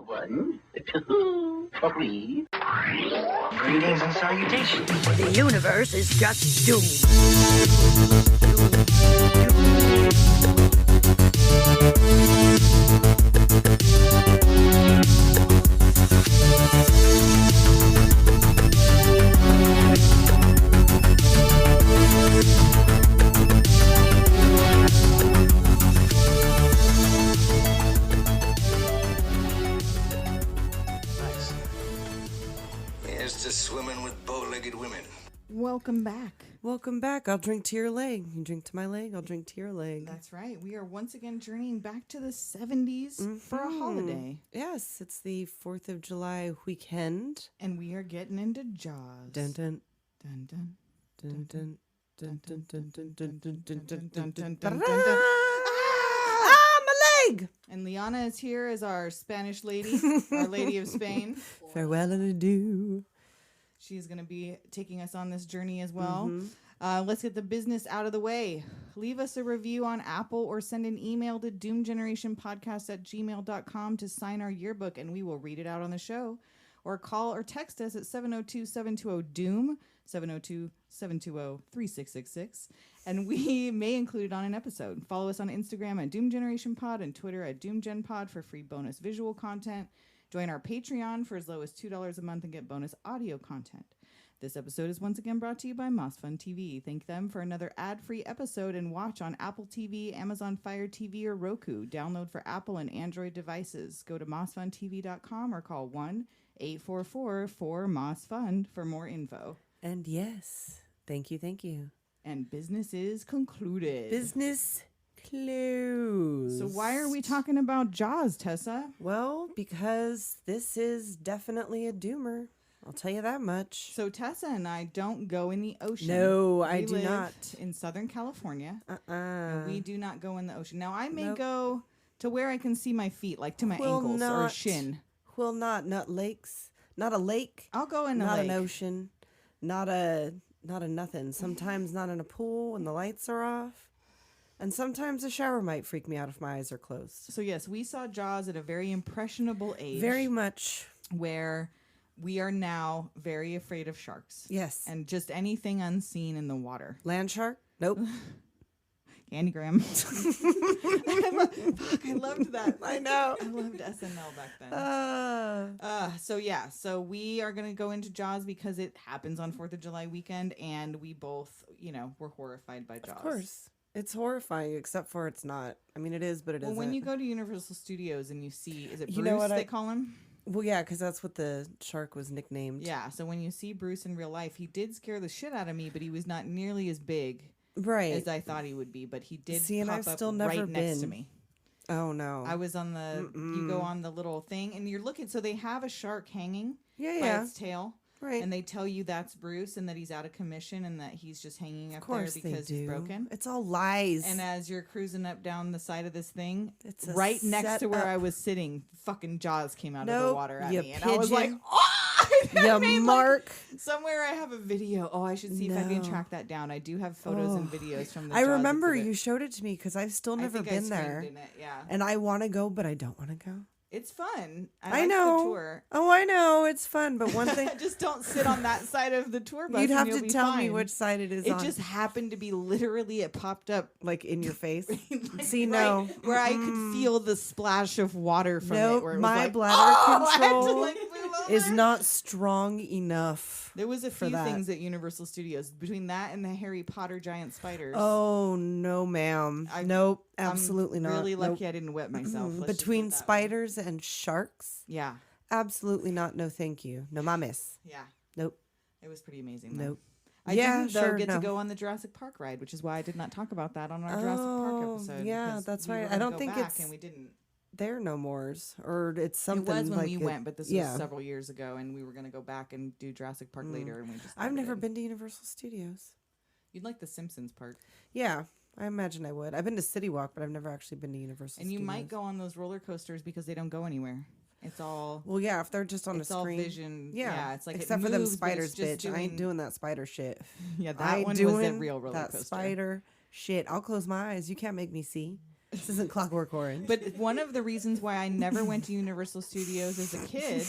1, 2, 3. Greetings and salutations. The universe is just doomed. Nice. Here's to swimming with bow-legged women. Welcome back. Welcome back. I'll drink to your leg. You drink to my leg, I'll drink to your leg. That's right. We are once again journeying back to the 70s for a holiday. Yes, it's the 4th of July weekend. And we are getting into Jaws. Dun dun Dun, dun, dun dun dun dun dun dun dun dun dun dun dun dun dun, dun. dun. Ah, my leg! And Liana is here as our Spanish lady, our Lady of Spain. Farewell and adieu. She's going to be taking us on this journey as well. Let's get the business out of the way. Leave us a review on Apple or send an email to doomgenerationpodcast@gmail.com to sign our yearbook, and we will read it out on the show. Or call or text us at 702-720-DOOM, 702-720-3666, and we may include it on an episode. Follow us on Instagram at Doom Generation Pod and Twitter at DoomGenPod for free bonus visual content. Join our Patreon for as low as $2 a month and get bonus audio content. This episode is once again brought to you by MossFun TV. Thank them for another ad-free episode and watch on Apple TV, Amazon Fire TV, or Roku. Download for Apple and Android devices. Go to mossfuntv.com or call 1-844-4-MOSS-FUN for more info. And yes, thank you, thank you. And business is concluded. Business closed. So why are we talking about Jaws, Tessa? Well, because this is definitely a doomer. I'll tell you that much. So Tessa and I don't go in the ocean. No, I We do live not. in Southern California. Uh-uh. We do not go in the ocean. Now, I may Nope. go to where I can see my feet, like to my Will ankles or not. shin. Will not lakes. Not a lake. I'll go in a Not lake. an ocean. Not a nothing. Sometimes not in a pool when the lights are off. And sometimes a shower might freak me out if my eyes are closed. So, yes, we saw Jaws at a very impressionable age. Very much. Where we are now very afraid of sharks. Yes. And just anything unseen in the water. Land shark? Nope. Candygram. I loved that. I know. I loved SNL back then. So we are going to go into Jaws because it happens on 4th of July weekend, and we both, were horrified by Jaws. Of course. It's horrifying, except for it's not. I mean, it is, but it Well, isn't. when you go to Universal Studios and you see, is it Bruce You know what they call him? Well, yeah, because that's what the shark was nicknamed. Yeah, so when you see Bruce in real life, he did scare the shit out of me, but he was not nearly as big Right. as I thought he would be, but he did See, and pop I've up still never right next to been. me. Oh, no. I was on you go on the little thing, and you're looking, so they have a shark hanging by Yeah. its tail. Right. And they tell you that's Bruce and that he's out of commission and that he's just hanging Of up there course because they do. he's broken. It's all lies. And as you're cruising up down the side of this thing, It's a right next to where setup. I was sitting, fucking Jaws came out of the Nope, water at you me. And I was like, pigeon. oh! I You mean, mark. somewhere I have a video. Oh, I should see if I can No. track that down. I do have photos and videos from the I Jaws remember exhibit. you showed it to me because I've still I never think I been screamed there. in it, yeah. And I want to go, but I don't want to go. It's fun. I like know. the tour. Oh, I know. It's fun. But one thing, Just don't sit on that side of the tour bus. you'd and have you'll to be tell me fine. which side it is It on. just happened to be literally, it popped up like in your face. like, See, right no. where I could feel the splash of water from it. Nope, Where it was my like, bladder oh, I had to, control like, move over. is not strong enough. There was a for few that. things at Universal Studios between that and the Harry Potter giant spiders. Oh, no, ma'am. Nope, absolutely I'm not. really Nope. lucky I didn't wet myself. Let's just Between put it that way. spiders and sharks, Yeah, absolutely not. No, thank you. No, mames. yeah. Nope. It was pretty amazing. though. Nope. I Yeah, didn't, though, sure, get no. to go on the Jurassic Park ride, which is why I did not talk about that on our Jurassic Park Oh, episode. yeah, because that's we were right. I gonna don't go think back it's- and we didn't. There no mores, or it's something. It was when like we it- went, but this yeah. was several years ago, and we were going to go back and do Jurassic Park later, and we just. I've never did. been to Universal Studios. You'd like the Simpsons part, Yeah, I imagine I would. I've been to City Walk, but I've never actually been to Universal and you Studios. might go on those roller coasters because they don't go anywhere. It's all. Well, yeah, if they're just on it's a all screen. vision. Yeah, it's like it except for them moves, but spiders, it's just bitch. I ain't doing that spider shit. Yeah, that I ain't one doing was a real roller that coaster. spider shit. I'll close my eyes. You can't make me see. This isn't Clockwork Orange. But one of the reasons why I never went to Universal Studios as a kid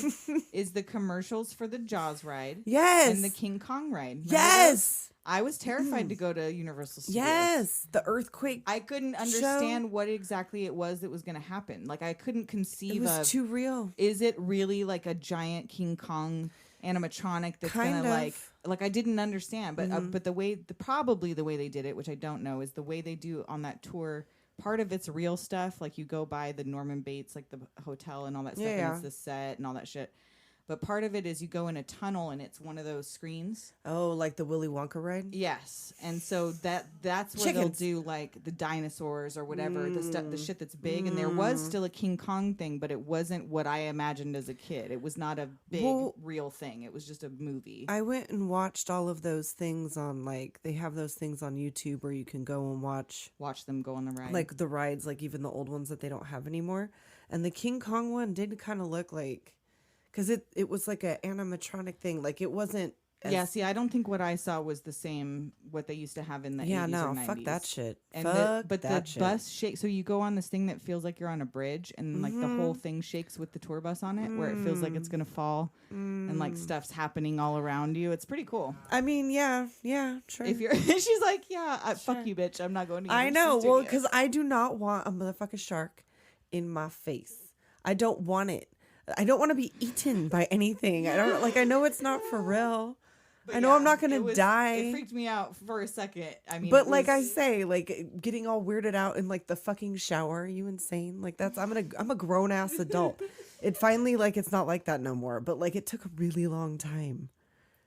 is the commercials for the Jaws ride. Yes. And the King Kong ride. Remember Yes. those? I was terrified to go to Universal Studios. Yes. The earthquake. I couldn't understand what exactly it was that was going to happen. Like, I couldn't conceive It was of, too real. is it really like a giant King Kong animatronic that's Kind going to of. like I didn't understand. But but probably the way they did it, which I don't know, is the way they do on that tour. Part of it's real stuff, like you go by the Norman Bates, like the hotel and all that stuff, Yeah. and it's the set and all that shit. But part of it is you go in a tunnel and it's one of those screens. Oh, like the Willy Wonka ride? Yes, and so that's where Chickens. they'll do like the dinosaurs or whatever, the shit that's big. And there was still a King Kong thing, but it wasn't what I imagined as a kid. It was not a big real thing. It was just a movie. I went and watched all of those things on, like, they have those things on YouTube where you can go and watch them go on the ride. like the rides, like even the old ones that they don't have anymore. And the King Kong one did kind of look like, because it was like an animatronic thing. Like it wasn't. Yeah, see, I don't think what I saw was the same what they used to have in the 80s or 90s. Fuck that shit. And Fuck but that the shit. bus shakes. So you go on this thing that feels like you're on a bridge, and like the whole thing shakes with the tour bus on it, where it feels like it's gonna fall, and like stuff's happening all around you. It's pretty cool. I mean, yeah, sure. If you're, she's like, yeah, fuck you, bitch. I'm not going to. I know. Universal Well, Studios." because I do not want a motherfucking shark in my face. I don't want it. I don't want to be eaten by anything. I don't like. I know it's not for real. But I know yeah, I'm not gonna it die. It freaked me out for a second. I mean, But it like I was- say, like getting all weirded out in like the fucking shower. Are you insane? Like I'm a grown ass adult. It finally like it's not like that no more. But like it took a really long time.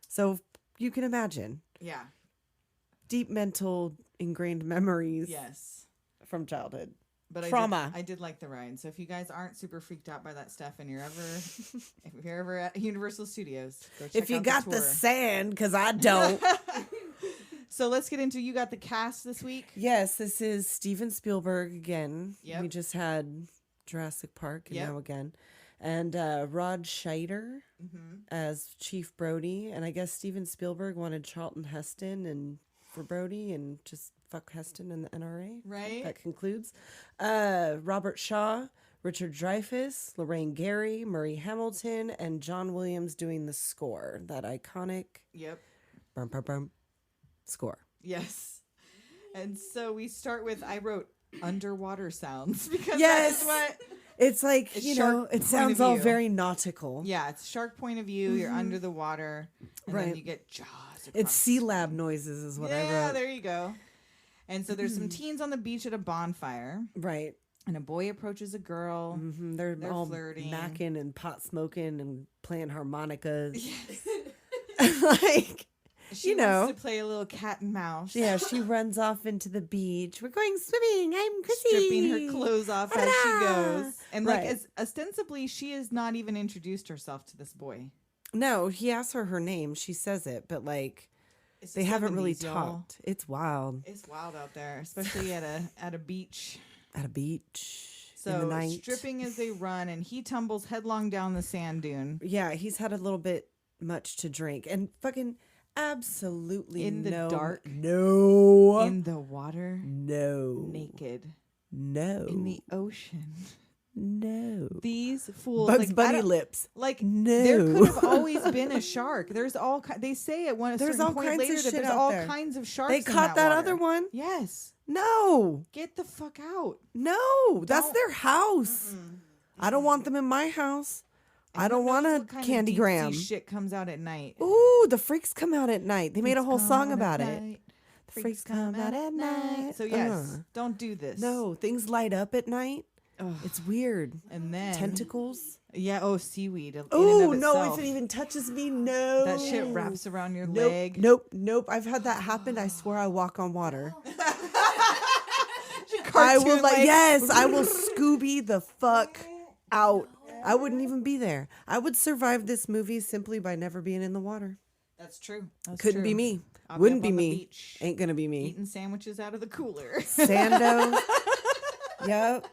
So you can imagine yeah, deep mental ingrained memories yes. from childhood. But Trauma. I did like the ride. So if you guys aren't super freaked out by that stuff, and if you're ever at Universal Studios, go check If you out got the the tour. sand, because I don't. So let's get into, you got the cast this week. Yes, this is Steven Spielberg again. Yep. We just had Jurassic Park and Yep. now again. And Rod Scheider as Chief Brody. And I guess Steven Spielberg wanted Charlton Heston and for Brody and just fuck Heston and the NRA. Right. That concludes. Robert Shaw, Richard Dreyfuss, Lorraine Gary, Murray Hamilton, and John Williams doing the score. That iconic Yep. brum, brum, brum, score. Yes. And so we start with, I wrote underwater sounds because Yes. that's what. It's like, It's you shark know, point it of sounds all view. very nautical. Yeah, it's shark point of view. You're under the water, and then Right. you get jaws. It's across. sea lab noises is what I Yeah, wrote. there you go. And so there's some teens on the beach at a bonfire, Right. and a boy approaches a girl. They're They're all flirting. macking and pot smoking and playing harmonicas. Like, She you know. wants to play a little cat and mouse. yeah, she runs off into the beach. We're going swimming. I'm Chrissy. Stripping her clothes off as she Hurrah! goes. And like Right. as ostensibly she has not even introduced herself to this boy. No, he asks her name. She says it, but like It's they the haven't really 70s, y'all. talked. It's wild It's wild out there, especially at a beach. at a beach in So the night. stripping as they run, and he tumbles headlong down the sand dune. Yeah, he's had a little bit much to drink and fucking absolutely In the no, dark? No. In the water, no. naked, No. in the ocean. no. These fools, Bugs like, I Bunny don't- lips. Like No. there could have always been a shark. There's all they say at one There's certain all point kinds of later that shit there's out all there. kinds of sharks. They in caught that water. other one? Yes. No. Get the fuck out. No. That's Don't- their house. I don't want them in my house. I don't want a What kind of candy deep sea gram. shit comes out at night. Ooh, the freaks come out at night. They made a whole Freaks song come out about at it. night. The freaks come out at night. So yes, don't do this. No, things light up at night. Ugh. It's weird. And then Tentacles. Yeah. Oh, seaweed. Oh, of no, itself. if it even touches me, no. That shit wraps around your Nope, leg. nope. I've had that happen. I swear I walk on water. I will Cartoon like legs. yes, I will Scooby the fuck out. I wouldn't even be there. I would survive this movie simply by never being in the water. That's true. That's Couldn't true. be me. I'll Wouldn't up be on the me. beach Ain't gonna be me. Eating sandwiches out of the cooler. Sando. Yep.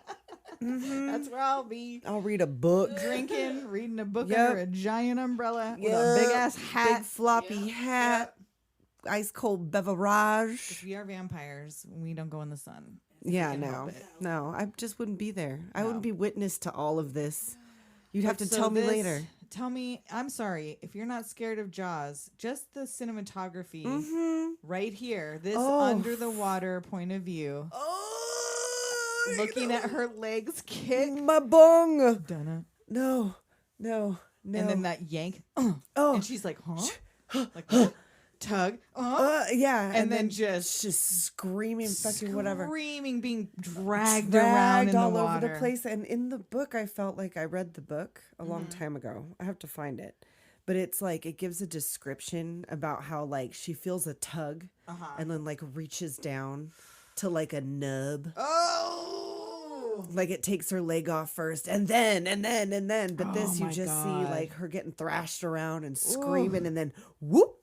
That's where I'll be. I'll read a book. Drinking, reading a book Yep. under a giant umbrella with a Yep. big ass hat. Big floppy hat. Ice cold beverage. We are vampires. We don't go in the sun. Yeah, can no. help it. No, I just wouldn't be there. I No. wouldn't be witness to all of this. You'd have to So tell me this- later. Tell me, I'm sorry, if you're not scared of Jaws, just the cinematography right here, this Oh. under the water point of view, Oh, looking at her legs kick. my bong. Dunna. No, no, no. And then that yank. oh, And she's like, huh? Like, what? Tug. yeah. And then just screaming, fucking whatever. Screaming, being dragged around in all the over water. the place. And in the book, I felt like I read the book a long Mm-hmm. time ago. I have to find it. But it's like, it gives a description about how like she feels a tug and then like reaches down to like a nub. Oh! Like it takes her leg off first and then. But this, Oh you my just see God. like her getting thrashed around and screaming and then whoop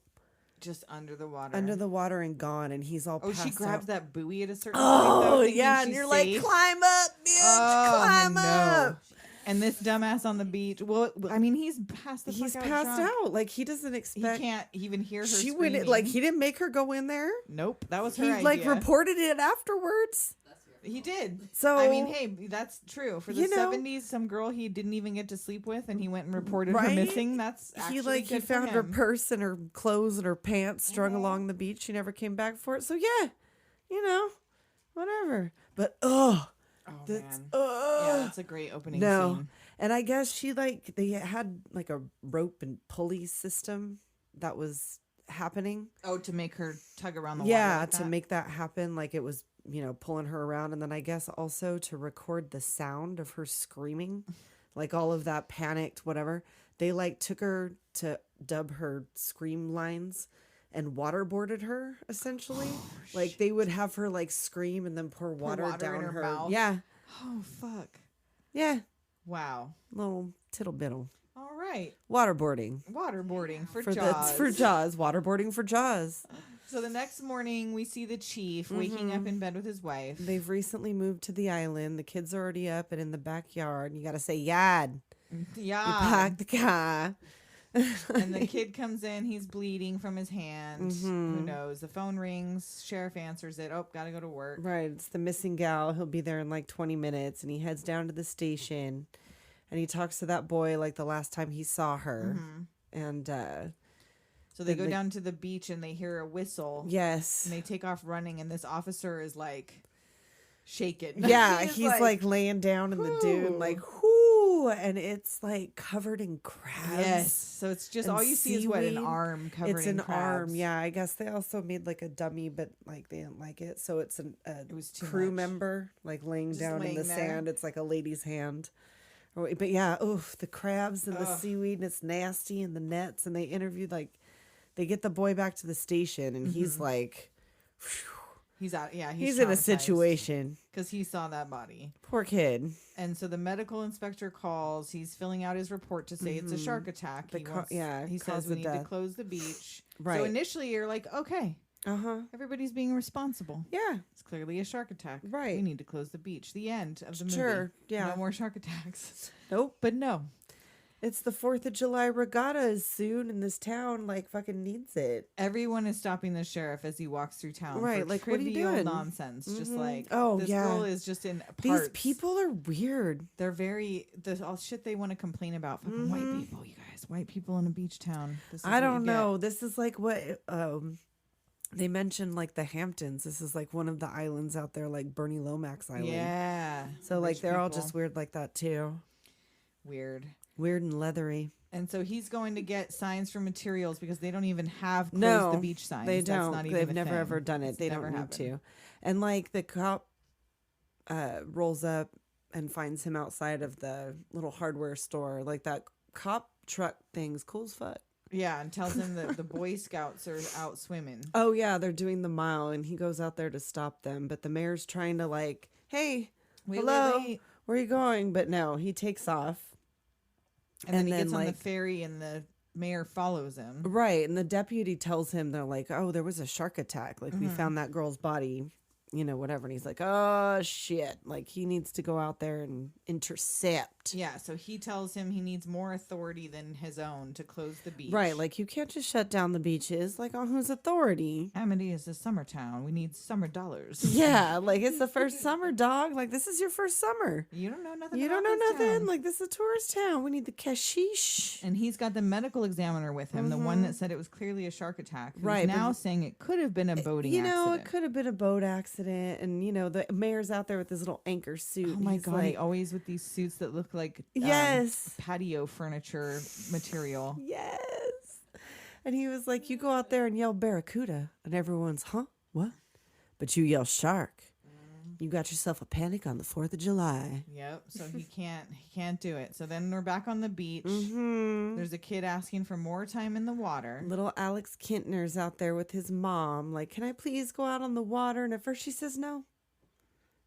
Just under the water. under the water and gone. And he's all Oh, passed she grabs out. that buoy at a certain point. Oh, though, thinking yeah. And she's you're safe. like, climb up, bitch. Oh, climb no. up. And this dumbass on the beach. Well, I mean, he's passed the He's fuck out. passed drunk. out. Like he doesn't He expect. can't even hear her. She screaming. went like he didn't make her go in there. Nope, that was her He idea. like reported it afterwards. He did. So, I mean, hey, that's true. For the you know- 70s, some girl he didn't even get to sleep with, and he went and reported her Right? missing. That's actually He good for found her him. purse and her clothes and her pants strung along the beach. She never came back for it. So yeah, you know, whatever. But Oh that's man, yeah, that's a great opening no. scene. And I guess she like they had like a rope and pulley system that was happening. Oh, to make her tug around the Yeah, water. Like to that? make that happen, like it was, you know, pulling her around, and then I guess also to record the sound of her screaming, like all of that panicked whatever. They like took her to dub her scream lines and waterboarded her essentially. Like they would have her like scream and then pour water, water down in her her mouth? Yeah, Oh fuck! yeah, Wow. little tittle biddle All right, waterboarding waterboarding for for Jaws. for Jaws, waterboarding for Jaws. So the next morning, we see the chief waking up in bed with his wife. They've recently moved to the island. The kids are already up and in the backyard. You got to say yad. You Yeah. park the car. And the kid comes in. He's bleeding from his hand. Mm-hmm. Who knows? The phone rings. Sheriff answers it. Oh, gotta go to work. Right, it's the missing gal. He'll be there in like 20 minutes, and he heads down to the station, and he talks to that boy like the last time he saw her. And So they Then go the- down to the beach and they hear a whistle. yes, And they take off running. And this officer is like shaken. yeah, he's like laying down in the dune, "Whew." like whoo, and it's like covered in crabs. Yes. So it's just and all you see is what, an seaweed. arm covered It's in an crabs. arm, yeah. I guess they also made like a dummy, but like they didn't like it, so it's a was too crew much. member like laying Just down in laying the there. sand. It's like a lady's hand. But yeah, oof, the crabs and the seaweed, and it's nasty, and the nets. And they interviewed like they get the boy back to the station, and he's like, He's out. Yeah. he's in a situation. Because he saw that body. Poor kid. And so the medical inspector calls. He's filling out his report to say it's a shark attack. The He cause says of we need to death. close the beach. Right. So initially you're like, okay, Uh-huh. everybody's being responsible. Yeah. It's clearly a shark attack. Right. We need to close the beach. The end of the movie. Sure, yeah. No more shark attacks. Nope. But no. It's the 4th of July regatta is soon, and this town like fucking needs it. Everyone is stopping the sheriff as he walks through town. Right, For like, what are you trivial doing? nonsense. Just like, Oh, this yeah. girl is just in parts. These people are weird. They're very, the all shit they want to complain about. Fucking white people, you guys. White people in a beach town. This is I what don't you get. know. This is like what they mentioned, like the Hamptons. This is like one of the islands out there, like Bernie Lomax Island. Yeah. So like Rich they're all people. just weird like that too. Weird. Weird and leathery. And so he's going to get signs for materials because they don't even have close No, the beach signs. they That's don't. not even They've a never thing. ever done it. It's They never don't need happened. to. And like the cop rolls up and finds him outside of the little hardware store. Like that cop truck thing's cool as fuck. Yeah, and tells him that the Boy Scouts are out swimming. Oh yeah, they're doing the mile, and he goes out there to stop them. But the mayor's trying to like, hey, Wait, hello, wait. where are you going? But no, he takes off. And then he then, gets on the like- ferry and the mayor follows him. Right, and the deputy tells him, they're like, oh, there was a shark attack. Like we found that girl's body, whatever. And he's like, oh, shit. Like, he needs to go out there and intercept. Yeah, so he tells him he needs more authority than his own to close the beach. Right. Like, you can't just shut down the beaches. Like, on whose authority? Amity is a summer town. We need summer dollars. Yeah. Like, it's the first summer, dog. Like, this is your first summer. You don't know nothing You about don't know this nothing. town. Like, this is a tourist town. We need the cashish. And he's got the medical examiner with him, the one that said it was clearly a shark attack. Who's Right, but now saying it could have been a boating accident. It could have been a boat accident. And, the mayor's out there with his little anchor suit. Oh my He's God, like, he always with these suits that look like yes. patio furniture material. Yes. And he was like, you go out there and yell barracuda. And everyone's, huh? What? But you yell shark. You got yourself a panic on the 4th of July. Yep. So he can't do it. So then we're back on the beach. Mm-hmm. There's a kid asking for more time in the water. Little Alex Kintner's out there with his mom. Like, can I please go out on the water? And at first she says no.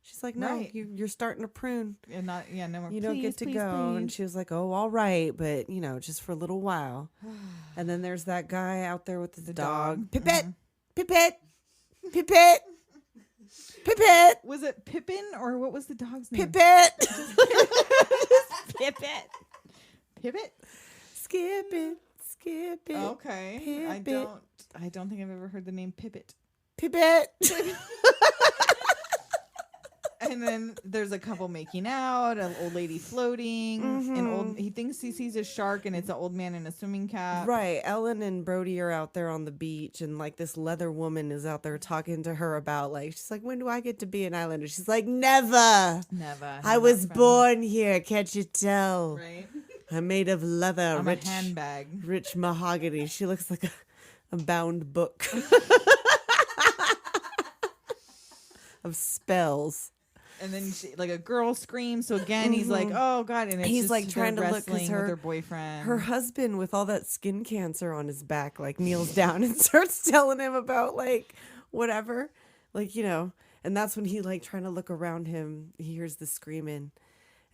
She's like, no, Right. you're starting to prune. And no more. You don't get to go. And she was like, oh, all right. But, just for a little while. And then there's that guy out there with his dog. dog. Pipette. Pipette. Pipette. Pipette. Was it Pippin or what was the dog's name? Pipette. Pippet. Pippet? Skip it. Skip it. Okay. Pippet. I don't think I've ever heard the name Pippet. Pipette. And then there's a couple making out, an old lady floating, he thinks he sees a shark and it's an old man in a swimming cap. Right. Ellen and Brody are out there on the beach and like this leather woman is out there talking to her about like, she's like, when do I get to be an islander? She's like, never. Never. I was born here. Can't you tell? Right? I'm made of leather. I'm rich a handbag. Rich mahogany. She looks like a bound book of spells. And then like a girl screams. So again, he's like, "Oh God!" And it's he's just like trying to look wrestling because with her boyfriend. her husband with all that skin cancer on his back, like kneels down and starts telling him about like whatever, like and that's when he like trying to look around him. He hears the screaming,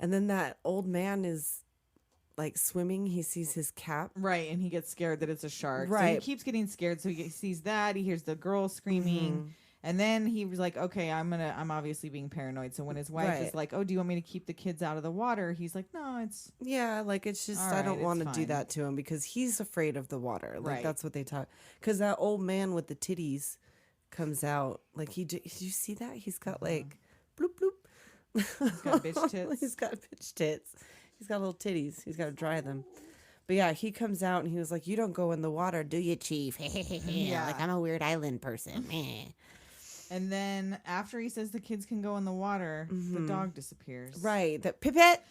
and then that old man is like swimming. He sees his cap. Right, and he gets scared that it's a shark. Right. So he keeps getting scared. So he sees that. He hears the girl screaming. And then he was like, okay, I'm obviously being paranoid. So when his wife is like, oh, do you want me to keep the kids out of the water? He's like, no, it's. Yeah, like it's just, All I right, don't want to it's do fine. that to him because he's afraid of the water. Like Right. that's what they talk. Because that old man with the titties comes out. Like did you see that? He's got like bloop bloop. He's got bitch tits. He's got bitch tits. He's got little titties. He's got to dry them. But yeah, he comes out and he was like, you don't go in the water, do you, Chief? Yeah. Like I'm a weird island person. And then after he says the kids can go in the water, the dog disappears. Right. That Pipette.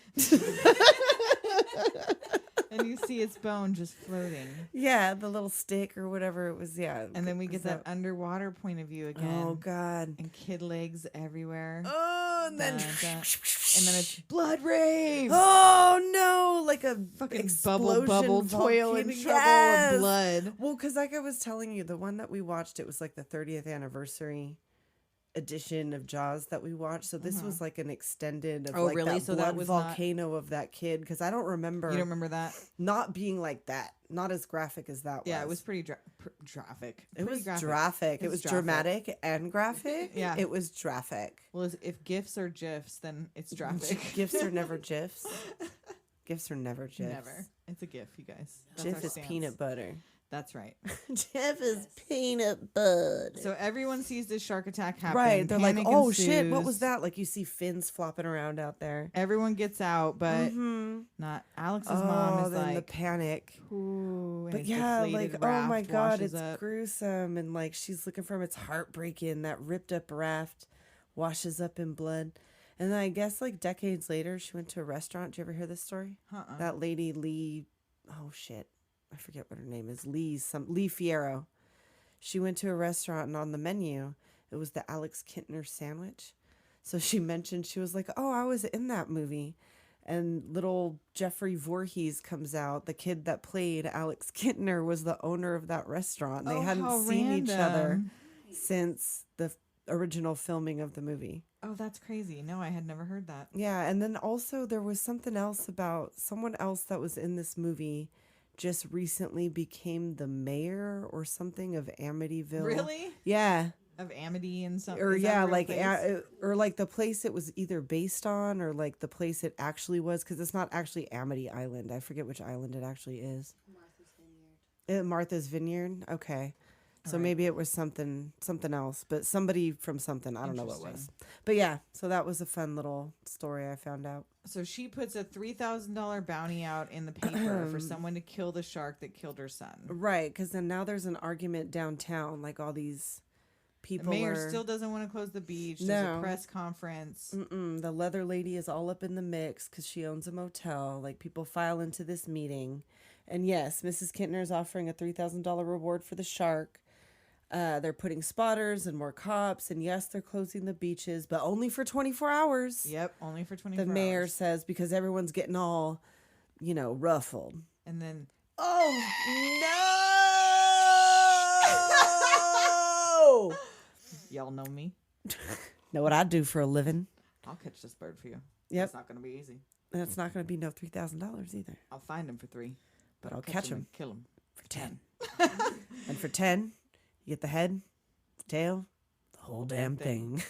And you see its bone just floating. Yeah, the little stick or whatever it was. Yeah. And then we get that underwater point of view again. Oh God. And kid legs everywhere. Oh, and then And then it's blood rave. oh no, like a Fucking explosion, bubble toil and volcano. trouble Yes. of blood. Well, because like I was telling you, the one that we watched, it was like the 30th anniversary edition of Jaws that we watched. So this was like an extended of Oh, like really? that So blood that was not- volcano of that kid. Because I don't remember, You don't remember that? not being like that, not as graphic as that. Yeah, it was pretty graphic. It was Pretty graphic. It was graphic. dramatic and graphic. Yeah. It was graphic. Well, if GIFs are GIFs, then it's graphic. Gifs are never GIFs. Gifs are never GIFs. Never. It's a GIF, you guys. That's Jif our is stance. peanut butter. That's right. Jif is peanut butter. So everyone sees this shark attack happen. Right. They're like, Panic oh shit, what ensues. was that? Like you see fins flopping around out there. Everyone gets out, but not Alex's mom is then like, the panic. ooh, and But a yeah, like, deflated oh my raft God, washes it's up. gruesome. And like, she's looking for him. It's heartbreaking. That ripped up raft washes up in blood. And then I guess like decades later, she went to a restaurant. Did you ever hear this story? That lady, Lee, oh shit, I forget what her name is. Lee Fierro. She went to a restaurant and on the menu, it was the Alex Kintner sandwich. So she mentioned, she was like, oh, I was in that movie. And little Jeffrey Voorhees comes out. The kid that played Alex Kintner was the owner of that restaurant. They Oh, hadn't how seen each other random. since the original filming of the movie. Oh, that's crazy. No, I had never heard that. Yeah, and then also there was something else about someone else that was in this movie just recently became the mayor or something of Amityville. Really? Yeah. of Amity and something. or yeah, like or like the place it was either based on, or like the place it actually was, because it's not actually Amity Island. I forget which island it actually is. Martha's Vineyard. Okay, so Right. maybe it was something else, but somebody from something. I don't know what it was. Interesting. But yeah, so that was a fun little story I found out. So she puts a $3,000 bounty out in the paper for someone to kill the shark that killed her son. Right, because then now there's an argument downtown, like all these The people. mayor still doesn't want to close the beach. There's No. a press conference. The leather lady is all up in the mix because she owns a motel. Like, people file into this meeting. And yes, Mrs. Kintner is offering a $3,000 reward for the shark. They're putting spotters and more cops. And yes, they're closing the beaches, but only for 24 hours. Yep, only for 24 The mayor hours. says, because everyone's getting all, ruffled. And then Oh, no! y'all know me. Know what I do for a living. I'll catch this bird for you. Yep. It's not going to be easy. And it's not going to be no $3,000 either. I'll find him for 3. But I'll catch him and kill him. for 10. And for 10, you get the head, the tail, the whole damn thing.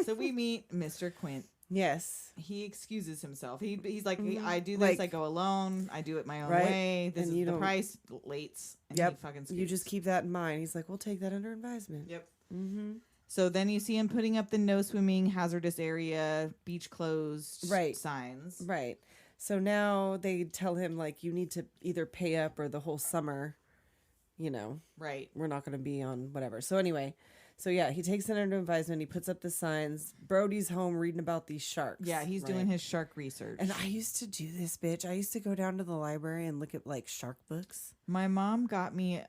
So we meet Mr. Quint. Yes. He excuses himself. He's like, I do this. Like- I go alone. I do it my own Right. way. This And is you the don't- price. Lates. And Yep. He fucking You just scoots. keep that in mind. He's like, we'll take that under advisement. Yep. Mm-hmm. So then you see him putting up the no swimming, hazardous area, beach closed Right. signs. Right. So now they tell him, like, you need to either pay up or the whole summer, Right. we're not going to be on whatever. So anyway, so yeah, he takes it under advisement. He puts up the signs. Brody's home reading about these sharks. Yeah, he's right? doing his shark research. And I used to do this, bitch. I used to go down to the library and look at, like, shark books. My mom got me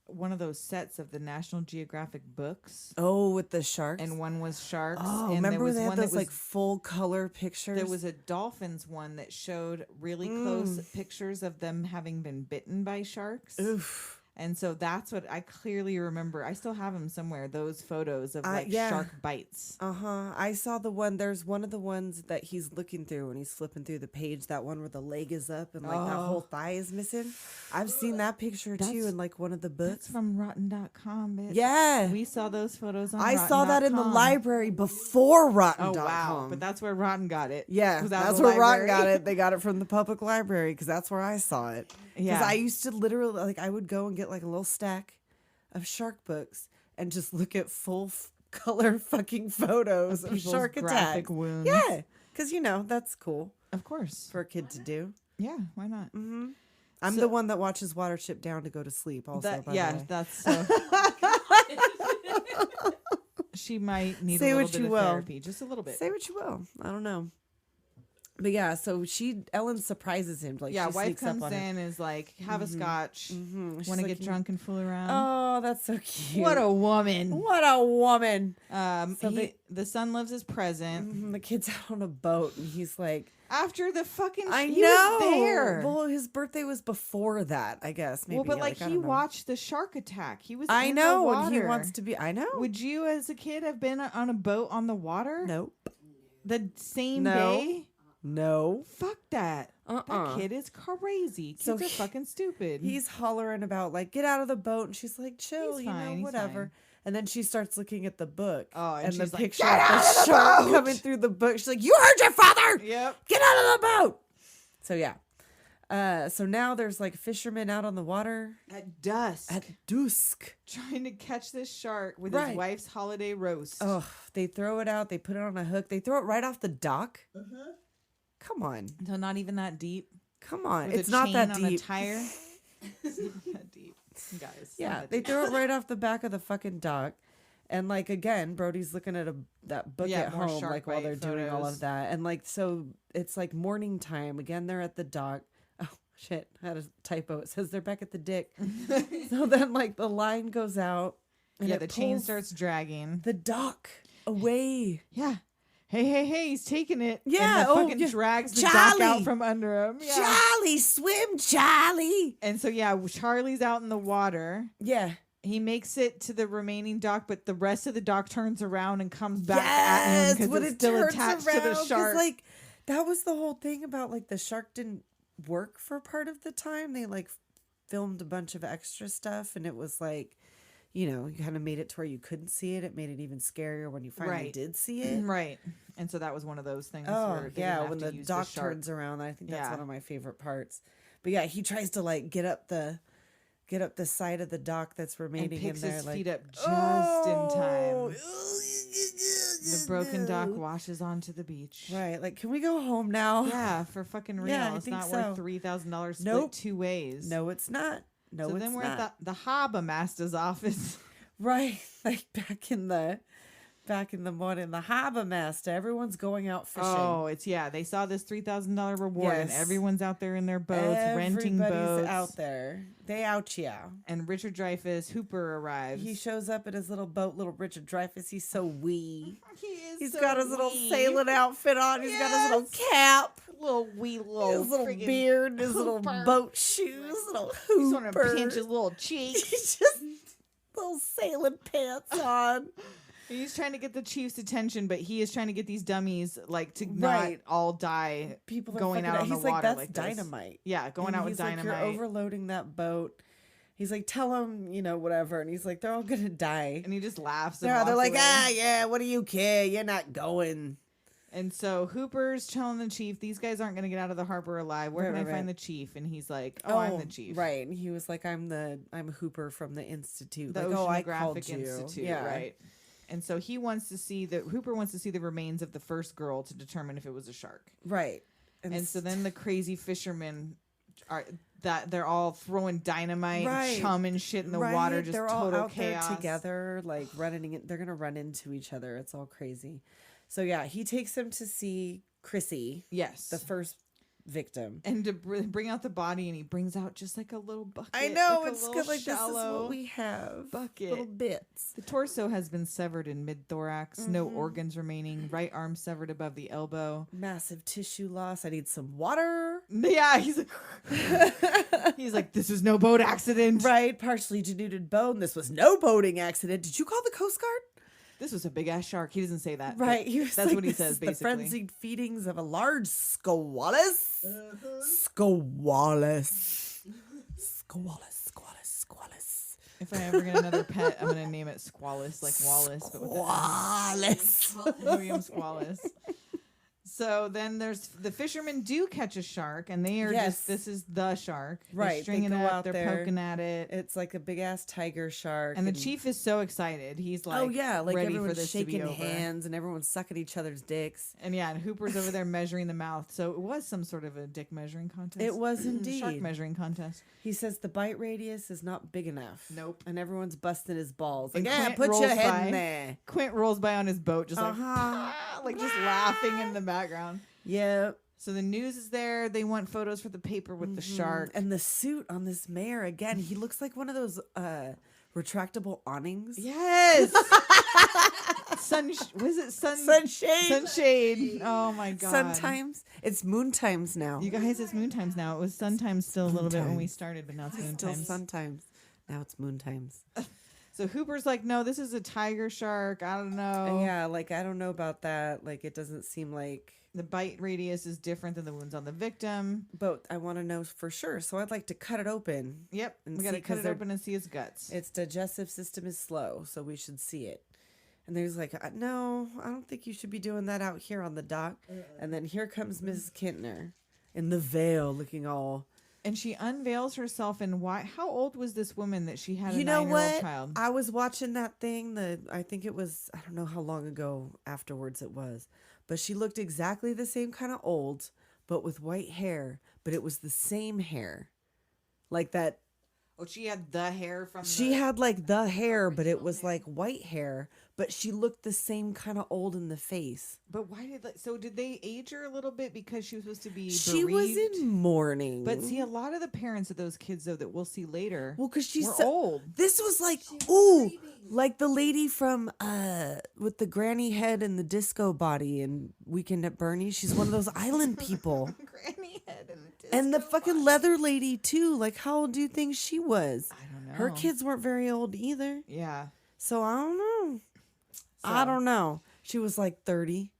one of those sets of the National Geographic books. Oh, with the sharks? And one was sharks. Oh, and remember there was they had one those, that was, like, full color pictures? there was a dolphins one that showed really close pictures of them having been bitten by sharks. Oof. And so that's what I clearly remember. I still have them somewhere, those photos of like yeah. shark bites. Uh-huh. I saw the one. There's one of the ones that he's looking through when he's flipping through the page. That one where the leg is up and like that whole thigh is missing. I've seen that picture too That's- in like one of the That's books. from rotten.com, bitch. Yeah. We saw those photos on I saw that in the rotten.com. library before Oh, Rotten.com. wow. But that's where Rotten got it. Yeah, Was out of that's the where Rotten library. got it. They got it from the public library because that's where I saw it. Because Yeah. I used to literally, like, I would go and get like a little stack of shark books and just look at full color fucking photos of People's shark graphic attacks. wounds. Yeah, because that's cool Of course. for a kid to do. Yeah, why not? I'm So- the one that watches Watership Down to go to sleep. Also, That, by yeah, the way. that's she might need Say a little what bit you of will. therapy, just a little bit. Say what you will. I don't know. But yeah, so Ellen surprises him. Like, Yeah, she wife sneaks up comes on him. in, is like, have a scotch. She's Want to like, get drunk and fool around? Oh, that's so cute. What a woman. What a woman. So The son loves his present. The kid's out on a boat and he's like, After the fucking I he know. was there. Well, his birthday was before that, I guess. Maybe. Well, but like I he don't know. watched the shark attack. He was I in know, the and water. he wants to be. I know. Would you as a kid have been on a boat on the water? Nope. The same No. day? No. Fuck that. Uh-uh. That kid is crazy. Kids So are fucking stupid. He's hollering about like, get out of the boat, and she's like, chill, He's you fine, know, he's whatever. fine. And then she starts looking at the book. Oh, and the she's like, picture "Get of out the of the shark boat!" coming through the book. She's like, you heard your father. Yep. Get out of the boat. So yeah. So now there's like fishermen out on the water At dusk. at dusk. trying to catch this shark with Right. his wife's holiday roast. Oh, they throw it out. They put it on a hook. They throw it right off the dock. Come on. So not even that deep. Come on. With It's a not chain that on the deep. tire. It's not that deep, guys. It's not Yeah, that they deep. throw it right off the back of the fucking dock. And like again, Brody's looking at that book Yeah, at more home, shark like while bite they're doing all photos. of that. And like so it's like morning time. Again, they're at the dock. Oh shit, I had a typo. It says they're back at the dick. So then like the line goes out and Yeah, it the chain pulls starts dragging. the dock away. Yeah. Hey, he's taking it. Yeah, And the fucking yeah. drags the dock Charlie! out from under him. Yeah. Charlie, swim, Charlie. And so, yeah, Charlie's out in the water. Yeah. He makes it to the remaining dock, but the rest of the dock turns around and comes back at Yes, him because when it's it still turns attached to around, the 'cause, shark. like that was the whole thing about like the shark didn't work for part of the time. They like filmed a bunch of extra stuff, and it was like, you kind of made it to where you couldn't see it. It made it even scarier when you finally Right. did see it. Right. And so that was one of those things. Oh, where they yeah, didn't have when to the use dock shark. turns around, I think that's Yeah. one of my favorite parts. But yeah, he tries to like get up the side of the dock that's And remaining picks in there. his Like, feet up just oh, in time. The broken dock washes onto the beach. Right, like, can we go home now? Yeah, for fucking real. Yeah, I It's think not so. worth $3,000 split Nope. 2 ways. No, it's not. No, so it's then we're not. at the Harbor Master's office. Right, like back in the morning, the harbor master. Everyone's going out fishing. Oh, they saw this $3,000 reward, and Yes. everyone's out there in their boats, renting Everybody's boats. out there. They out ya. And Richard Dreyfuss, Hooper arrives. He shows up in his little boat, little Richard Dreyfuss. He's so wee. He is He's so got his little wee. sailing outfit on. He's got his little cap, little wee little his little friggin' beard, his little Hooper. boat shoes, little He just want to hooper. pinch his little cheek. He's just little sailing pants on. He's trying to get the chief's attention, but he is trying to get these dummies like to Right. not all die. People are going fucking out on the He's water like, that's like this. dynamite. Yeah, going And out with he's like, dynamite. you're overloading that boat. He's like, tell him, whatever. And he's like, they're all gonna die. and he just laughs. And They're walks like, away. yeah, what do you care? You're not going. And so Hooper's telling the chief, these guys aren't going to get out of the harbor alive. Where Right, can I right, find right. the chief? And he's like, oh, I'm the chief. Right. And he was like, I'm Hooper from the Institute. The like, I called Oceanographic you. Institute, Yeah. right? And so Hooper wants to see the remains of the first girl to determine if it was a shark. Right. And so then the crazy fishermen they're all throwing dynamite, Right. chumming shit in the right, water, just they're all total out chaos. there together, like they're gonna run into each other. It's all crazy. So yeah, he takes them to see Chrissy, Yes. the first victim. and to bring out the body, and he brings out just like a little bucket. I know, like a it's little good. Like, this is shallow what we have. bucket. Little bits. The torso has been severed in mid-thorax, no organs remaining, right arm severed above the elbow. Massive tissue loss. I need some water. Yeah, he's like, this was no boat accident. Right, partially denuded bone. This was no boating accident. Did you call the Coast Guard? This was a big ass shark. He doesn't say that. but Right, he was that's like, what he "This says is the basically. frenzied feedings of a large squalus. Squalus. Squalus. If I ever get another pet, I'm gonna name it Squalus, like Wallace, but with the Squalus. William Squalus. So then the fishermen do catch a shark, and they are Yes. this is the shark. They're Right, they stringing go it up, out they're there. poking at it. It's like a big ass tiger shark. And the chief is so excited. He's like, oh yeah, like ready for everyone's this to be shaking over. hands and everyone's sucking each other's dicks. And and Hooper's over there measuring the mouth. So it was some sort of a dick measuring contest. It was Shark indeed. measuring contest. He says the bite radius is not big enough. Nope. And everyone's busting his balls. And Like, yeah, Quint put your rolls head by. in there. Quint rolls by on his boat, just Uh-huh. like just laughing in the background. Yeah. So the news is there. They want photos for the paper with the shark. And the suit on this mayor, again, he looks like one of those retractable awnings. Yes. Was it Sunshade. Sunshade. Oh my god. Sun times. It's moon times now. You guys, it's moon times now. It was sun times still a little bit when we times. started, but now it's moon Still times. sun times. Now it's moon times. So Hooper's like, no, this is a tiger shark. I don't know. Yeah, like I don't know about that. Like it doesn't seem like. The bite radius is different than the wounds on the victim. But I want to know for sure. So I'd like to cut it open. Yep. And We got to see, cut 'cause it they're- open and see its guts. Its digestive system is slow, so we should see it. And there's like, no, I don't think you should be doing that out here on the dock. And then here comes Mrs. Kintner in the veil, looking all. And she unveils herself and why. How old was this woman that she had a You know 9-year-old what? child? I was watching that thing. I think it was, I don't know how long ago afterwards it was, but she looked exactly the same kind of old, but with white hair. But it was the same hair, like that. Oh, she had the hair from. She had like the hair, but it was like white hair. But she looked the same kind of old in the face. But why did they age her a little bit because she was supposed to be? She was bereaved? in mourning. But see, a lot of the parents of those kids, though, that we'll see later, well, because she's were so old. This was like, ooh, like the lady from with the granny head and the disco body and Weekend at Bernie's. She's one of those island people. Granny head And the fucking leather lady too. Like, how old do you think she was? I don't know. Her kids weren't very old either. Yeah. So I don't know. So- I don't know. She was like 30.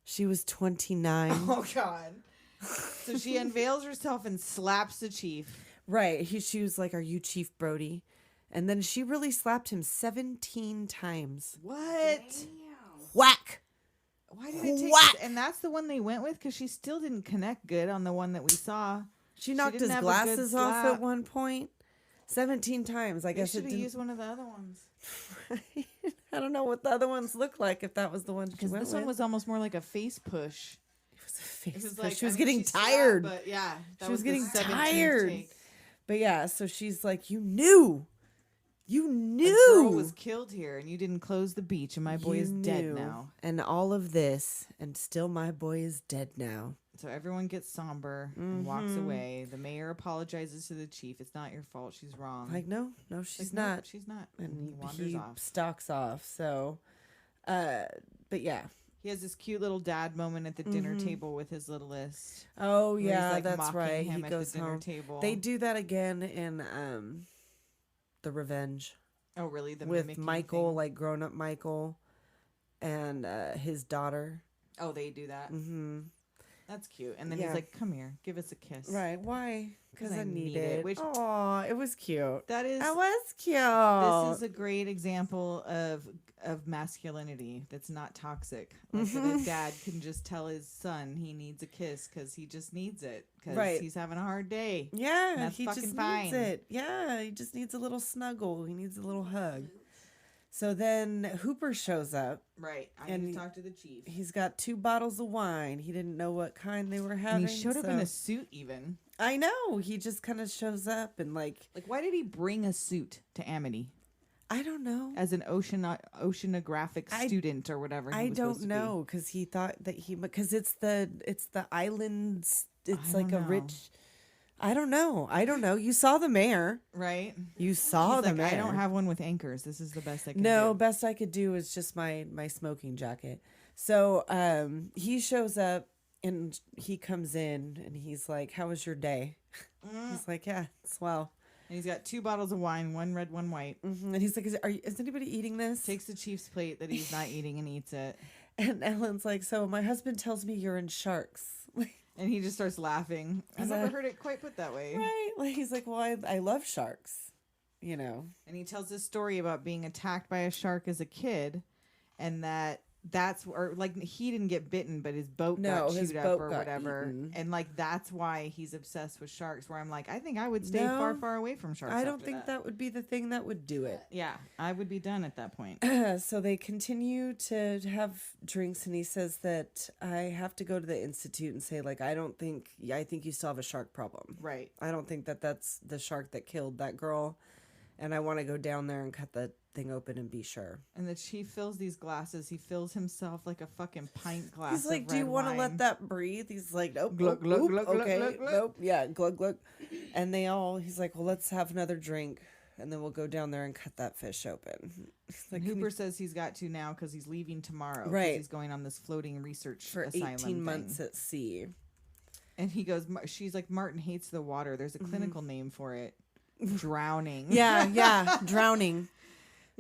She was 29. Oh God. So she unveils herself and slaps the chief. Right. She was like, "Are you Chief Brody?" And then she really slapped him 17 times. What? Whack! Why did it take? Whack! And that's the one they went with because she still didn't connect good on the one that we saw. She knocked didn't his have a good glasses off slap. at one point. 17 times. I They guess should it have didn't. used one of the other ones. I don't know what the other ones look like if that was the one she Because went this one with. was almost more like a face push. It was a face It was push. like, She was I mean, getting she slapped, tired. but yeah, that She was the getting 17th tired. take. But yeah, so she's like, you knew. You A knew. girl was killed here, and you didn't close the beach, and my boy You is dead knew. now. And all of this, and still my boy is dead now. So everyone gets somber and walks away. The mayor apologizes to the chief. It's not your fault. She's wrong. Like, no, she's Like, no, not. She's not. And he wanders he off. stalks off. So, but yeah. He has this cute little dad moment at the dinner table with his littlest. Oh where he's, yeah, like, that's mocking right. him He at goes the dinner home. table. They do that again in The Revenge Oh, really? The with mimicking Michael, thing? like grown up Michael, and his daughter. Oh, they do that. Mm-hmm. That's cute. And then Yeah. he's like, "Come here, give us a kiss." Right? Why? Because I need it. Which Oh, it was cute. that is. That was cute. This is a great example of masculinity that's not toxic. Like that a dad can just tell his son he needs a kiss because he just needs it because Right. he's having a hard day. Yeah, That's he just fucking needs fine. it. Yeah, he just needs a little snuggle. He needs a little hug. So then Hooper shows up. Right. I And need he- to talk to the chief. He's got 2 bottles of wine. He didn't know what kind they were having. And he showed up in so- a suit even. I know. He just kind of shows up and like Like, why did he bring a suit to Amity I don't know. as an oceanographic student or whatever? He I was don't supposed to be? know because he thought that because it's the islands. It's I like a don't know. rich. I don't know. I don't know. You saw the mayor. Right? You saw He's the like, mayor. I don't have one with anchors. This is the best I can No, do. best I could do is just my smoking jacket. So he shows up and he comes in and he's like, "How was your day?" He's like, "Yeah, swell." And he's got 2 bottles of wine, one red, one white. And he's like, "Is anybody eating this?" Takes the chief's plate that he's not eating and eats it. And Ellen's like, "So my husband tells me you're in Sharks." And he just starts laughing. I've Is never that- heard it quite put that way. Right? Like he's like, "Well, I love sharks." You know. And he tells this story about being attacked by a shark as a kid, and that's or like he didn't get bitten, but his boat No, got his chewed up boat or got whatever. eaten. And like that's why he's obsessed with sharks. Where I'm like, I think I would stay No, far, far away from sharks. I don't after think that would be the thing that would do it. Yeah, I would be done at that point. So they continue to have drinks, and he says that I have to go to the institute and say, like, I think you still have a shark problem. Right. I don't think that that's the shark that killed that girl, and I want to go down there and cut that thing open and be sure. And the chief fills these glasses. He fills himself like a fucking pint glass. He's like, of "Do you red want to wine." let that breathe?" He's like, "Nope, Glug, glug, nope, glug, glug, okay, glug, glug. nope, yeah, glug glug." And he's like, "Well, let's have another drink, and then we'll go down there and cut that fish open." He's like, And "Can Hooper you- says he's got to now because he's leaving tomorrow. 'cause Right. He's going on this floating research for asylum 18 months thing. at sea." And he goes, she's like, Martin hates the water. There's a clinical name for it. Drowning. Yeah, drowning.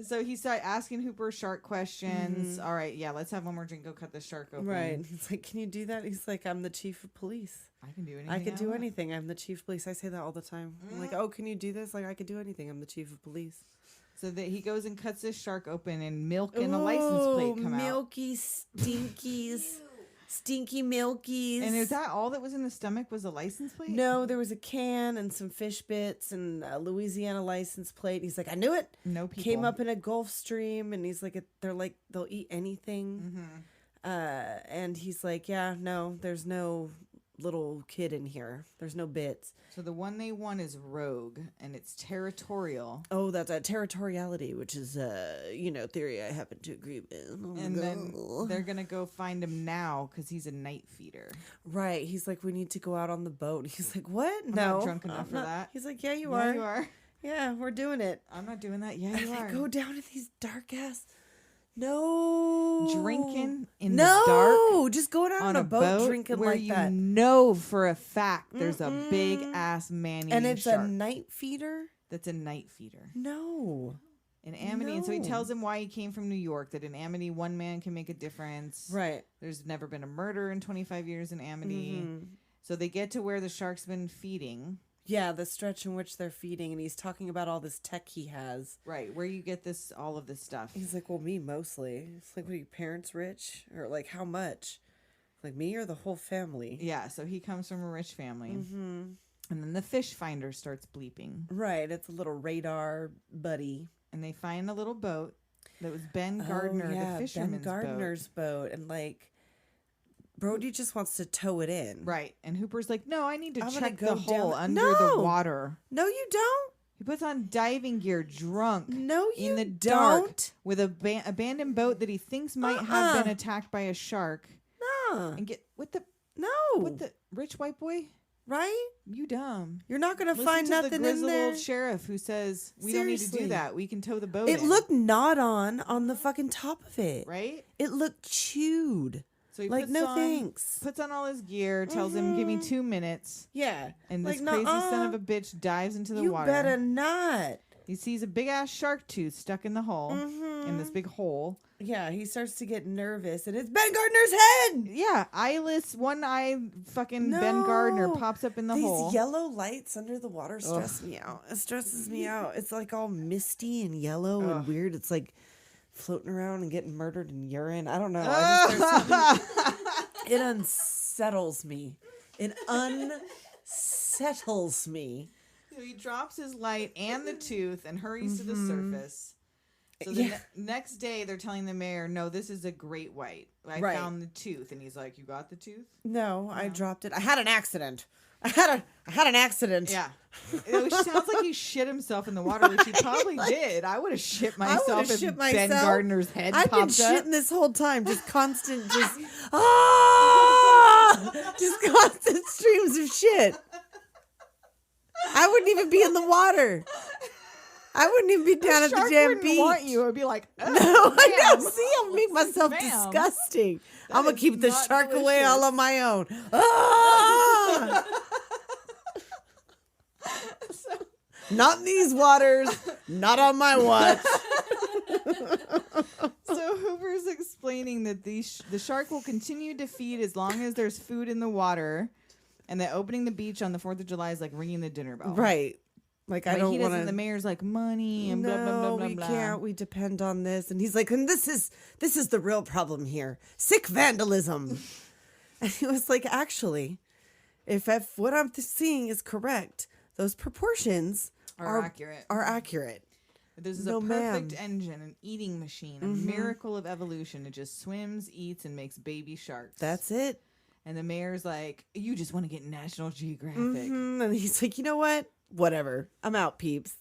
So he started asking Hooper shark questions. All right, yeah, let's have one more drink. Go cut the shark open. Right. He's like, "Can you do that?" He's like, "I'm the chief of police. I can do anything. I could do want." anything. I'm the chief of police." I say that all the time. I'm like, "Oh, can you do this?" Like, "I could do anything. I'm the chief of police." So that he goes and cuts this shark open, and milk and a license plate come out. milky stinkies. Stinky milkies. And is that all that was in the stomach was a license plate? No, there was a can and some fish bits and a Louisiana license plate. He's like, "I knew it." No people. Came up in a Gulf Stream, and he's like, they'll eat anything. And he's like, "Yeah, no, there's no little kid in here. There's no bits." So the one they want is rogue, and it's territorial. Oh, that's a territoriality, which is theory I happen to agree with. Oh, And then no. they're going to go find him now because he's a night feeder. Right. He's like, "We need to go out on the boat." He's like, "What? I'm no. not drunk enough I'm for not." that. He's like, "Yeah, you Yeah, are. you are. Yeah, we're doing it." I'm not doing that. Yeah, And you they are. go down to these dark ass. No. Drinking in no. the dark Just go down on a boat drinking where like you that. know for a fact there's a big ass man And it's shark a night feeder? that's a night feeder No. in Amity. And so he No. tells him why he came from New York, that in Amity one man can make a difference. Right. There's never been a murder in 25 years in Amity. Mhm. So they get to where the shark's been feeding. Yeah, the stretch in which they're feeding, and he's talking about all this tech he has. Right, where you get all of this stuff. He's like, well, me mostly. It's like, what are your parents rich? Or like, how much? Like, me or the whole family? Yeah, so he comes from a rich family. Mm-hmm. And then the fish finder starts bleeping. Right, it's a little radar buddy. And they find a little boat that was Ben Gardner, the fisherman's Ben Gardner's boat. And like, Brody just wants to tow it in. Right. And Hooper's like, no, I need to I'm gonna check go the hole down- under No! the water. No, you don't. He puts on diving gear, drunk. No, you in the dark, don't. with a abandoned boat that he thinks might have been attacked by a shark. No. And get with the rich white boy. Right? You dumb. You're not going to Listen find to nothing the in grizzled there. old sheriff who says we don't need to do Seriously. that. We can tow the boat. It in. looked not on the fucking top of it. right. It looked chewed. So he Like, puts no on, thanks. Puts on all his gear, tells him, "Give me 2 minutes." Yeah. And this like, crazy nuh-uh. son of a bitch dives into the You water. better not. He sees a big ass shark tooth stuck in the hole, in this big hole. Yeah, he starts to get nervous, and it's Ben Gardner's head. Yeah, eyeless, one eye, fucking Ben Gardner No. pops up in the These hole. yellow lights under the water stress me out. It stresses me out. It's like all misty and yellow and weird. It's like floating around and getting murdered in urine. I don't know. It unsettles me. It unsettles me. So he drops his light and the tooth and hurries to the surface. So the next day, they're telling the mayor, "No, this is a great white. I Right. found the tooth." And he's like, "You got the tooth?" No, I dropped it. I had an accident. I had an accident. Yeah. It sounds like he shit himself in the water, which he probably did. I would have shit myself if Ben Gardner's head I've been popped up. shitting this whole time, just constant, just just constant streams of shit. I wouldn't even be in the water. I wouldn't even be down at the Shark damn wouldn't beach. want you. I'd be like, "Oh, No, I ma'am. know. See, I'll make myself Ma'am. disgusting. I'm gonna is keep the not shark away delicious. all on my own. Ah! Not in these waters. Not on my watch. So Hoover's explaining that the shark will continue to feed as long as there's food in the water, and that opening the beach on the 4th of July is like ringing the dinner bell. Right. Like, I But don't he want doesn't. The to. mayor's like, money and blah blah blah No, blah we blah. can't. We depend on this. And he's like, and this is the real problem here. Sick vandalism. And he was like, actually, if what I'm seeing is correct, those proportions Are accurate. Are accurate. This is No, a perfect ma'am. engine, an eating machine, a miracle of evolution. It just swims, eats, and makes baby sharks. That's it. And the mayor's like, you just want to get National Geographic. And he's like, you know what? Whatever. I'm out, peeps.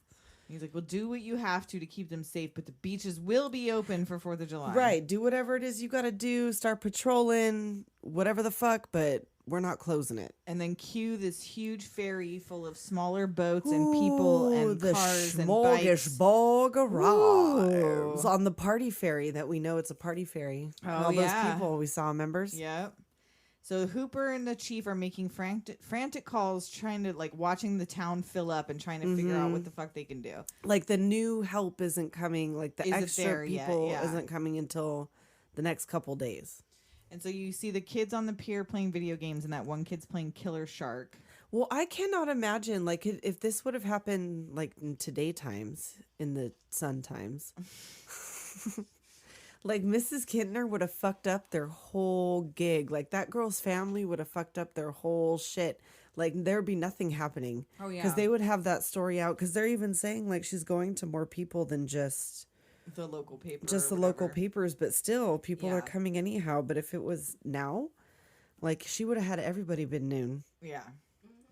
He's like, well, do what you have to keep them safe, but the beaches will be open for 4th of July. Right. Do whatever it is you got to do. Start patrolling, whatever the fuck, but we're not closing it. And then cue this huge ferry full of smaller boats and people and the cars and bikes. smorgasbord Ooh. arrives on the party ferry that we know it's a party ferry. Oh, All those yeah. people we saw, members. Yep. So Hooper and the chief are making frantic calls, trying to watching the town fill up and trying to figure out what the fuck they can do. Like the new help isn't coming. Like the Isn't extra there yet, people yeah. isn't coming until the next couple days. And so you see the kids on the pier playing video games, and that one kid's playing Killer Shark. Well, I cannot imagine like if this would have happened like in today times, in the sun times. Like Mrs. Kintner would have fucked up their whole gig. Like that girl's family would have fucked up their whole shit. Like there'd be nothing happening. Oh, yeah. Because they would have that story out. Because they're even saying like she's going to more people than just The local paper. the or local whatever. papers. But still, people Yeah. are coming anyhow. But if it was now, like she would have had everybody been noon. Yeah.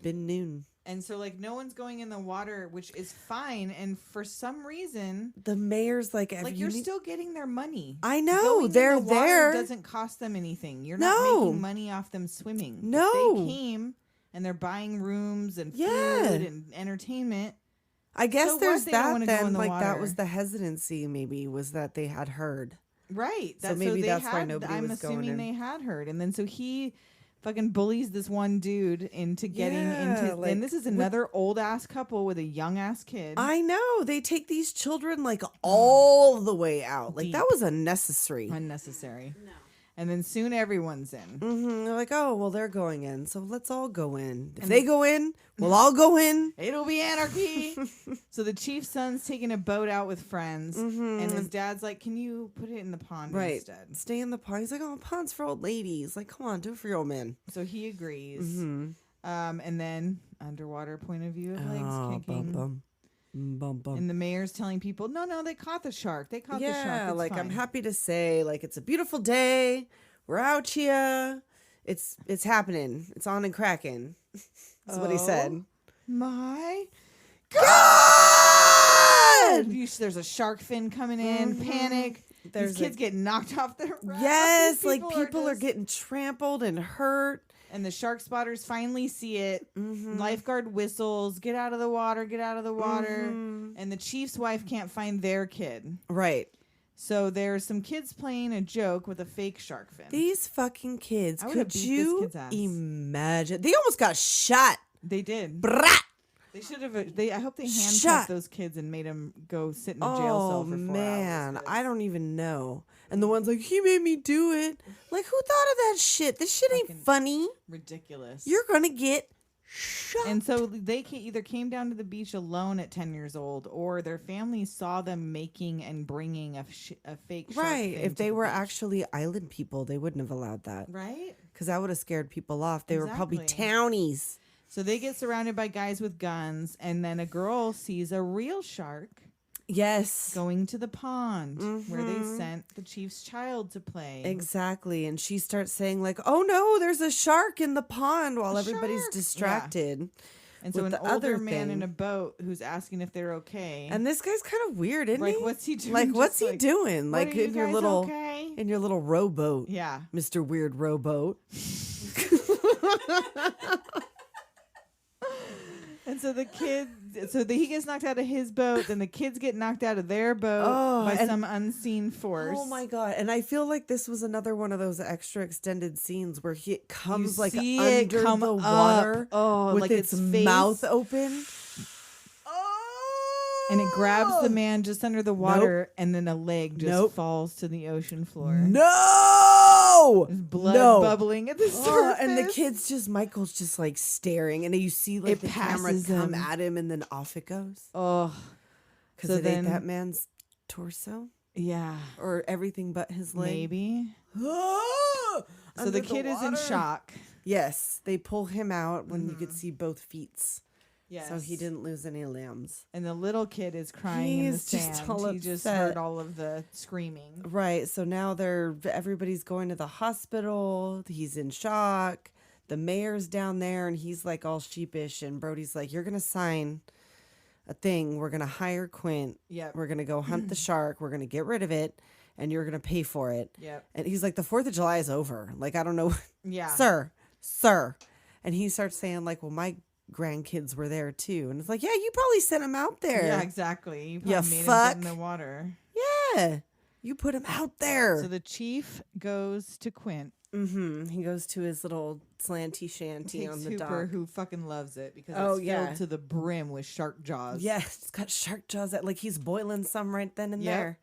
Been noon. And so no one's going in the water, which is fine. And for some reason, The mayor's like, you're still getting their money. I know, Going in they're the water there. doesn't cost them anything. You're No. not making money off them swimming. If No. they came and they're buying rooms and Yeah. food and entertainment. I guess So what? there's They don't that wanna go in then. the Like that water. was the hesitancy. Maybe was that they had heard. Right. So maybe they that's why had- nobody I'm was going assuming in. they had heard. And then so he fucking bullies this one dude into getting Yeah, into. like, And this is another old ass couple with a young ass kid. I know they take these children like all the way out. Like Deep. that was unnecessary. Unnecessary. And then soon everyone's in. They're like, oh, well, they're going in, so let's all go in. If they go in, we'll all go in. It'll be anarchy. So the chief's son's taking a boat out with friends, and his dad's like, "Can you put it in the pond Right. instead?" Stay in the pond. He's like, oh, pond's for old ladies. Like, come on, do it for your old man. So he agrees. And then underwater point of view of legs kicking. Bum. And the mayor's telling people, no, they caught the shark. They caught the shark. Yeah, It's like I'm fine." happy to say, like it's a beautiful day. We're out here. It's happening. It's on and cracking. That's what he said. My God! There's a shark fin coming in. Panic. There's These kids get knocked off their rafts. Yes, like People people are just- getting trampled and hurt. And the shark spotters finally see it. Lifeguard whistles, get out of the water, get out of the water. And the chief's wife can't find their kid. Right. So there's some kids playing a joke with a fake shark fin. These fucking kids. I would've Could beat this you kid's ass. imagine? They almost got shot. They did. Brat! They should have. I hope they handcuffed Shut. those kids and made them go sit in a jail cell for 4 man, hours. I don't even know. And the one's like, he made me do it. Like, who thought of that shit? This shit ain't Fucking funny. Ridiculous. You're gonna get shot. And so they either came down to the beach alone at 10 years old, or their family saw them making and bringing a fake shark Right. fin If to they the were beach. actually island people, they wouldn't have allowed that. Right? Because that would have scared people off. They were probably Exactly. townies. So they get surrounded by guys with guns, and then a girl sees a real shark Yes. going to the pond where they sent the chief's child to play. Exactly. And she starts saying, like, oh no, there's a shark in the pond while everybody's shark! distracted. And so with an the other older man in thing. a boat who's asking if they're okay. And this guy's kind of weird, isn't like, he? what's he doing? Like, Just what's he doing? "What, Like are you in your guys little okay?" in your little rowboat. Yeah. Mr. Weird Rowboat. And so the kid, he gets knocked out of his boat, then the kids get knocked out of their boat by and- some unseen force. Oh my god! And I feel like this was another one of those extra extended scenes where he comes like see it under come the up. water, Oh, with like its its face. mouth open. And it grabs the man just under the water, and then a leg just Nope. falls to the ocean floor. No, There's blood no. bubbling at the surface. Oh, and the kid's just Michael's just like staring, and you see like It the camera passes come him. at him, and then off it goes Oh, because So it ate then- that man's torso yeah. or everything but his leg. Maybe. Ah! So Under the kid is in water. shock. Yes, they pull him out when you could see both feet. Yes. So he didn't lose any limbs. And the little kid is crying in the He's just sand. all He just upset. heard all of the screaming. Right. So now everybody's going to the hospital. He's in shock. The mayor's down there and he's like all sheepish. And Brody's like, you're going to sign a thing. We're going to hire Quint. Yep. We're going to go hunt the shark. We're going to get rid of it. And you're going to pay for it. Yep. And he's like, the 4th of July is over. Like, I don't know. Yeah. Sir. And he starts saying like, well, my grandkids were there too. And it's like, yeah, you probably sent them out there. Yeah, exactly. You Ya probably made him fuck. get in the water. Yeah. You put him out there. So the chief goes to Quint. He goes to his little slanty shanty Takes on the Hooper, dock. who fucking loves it because Oh, it's yeah. filled to the brim with shark jaws. Yeah, it's got shark jaws that like he's boiling some right then and Yep. there.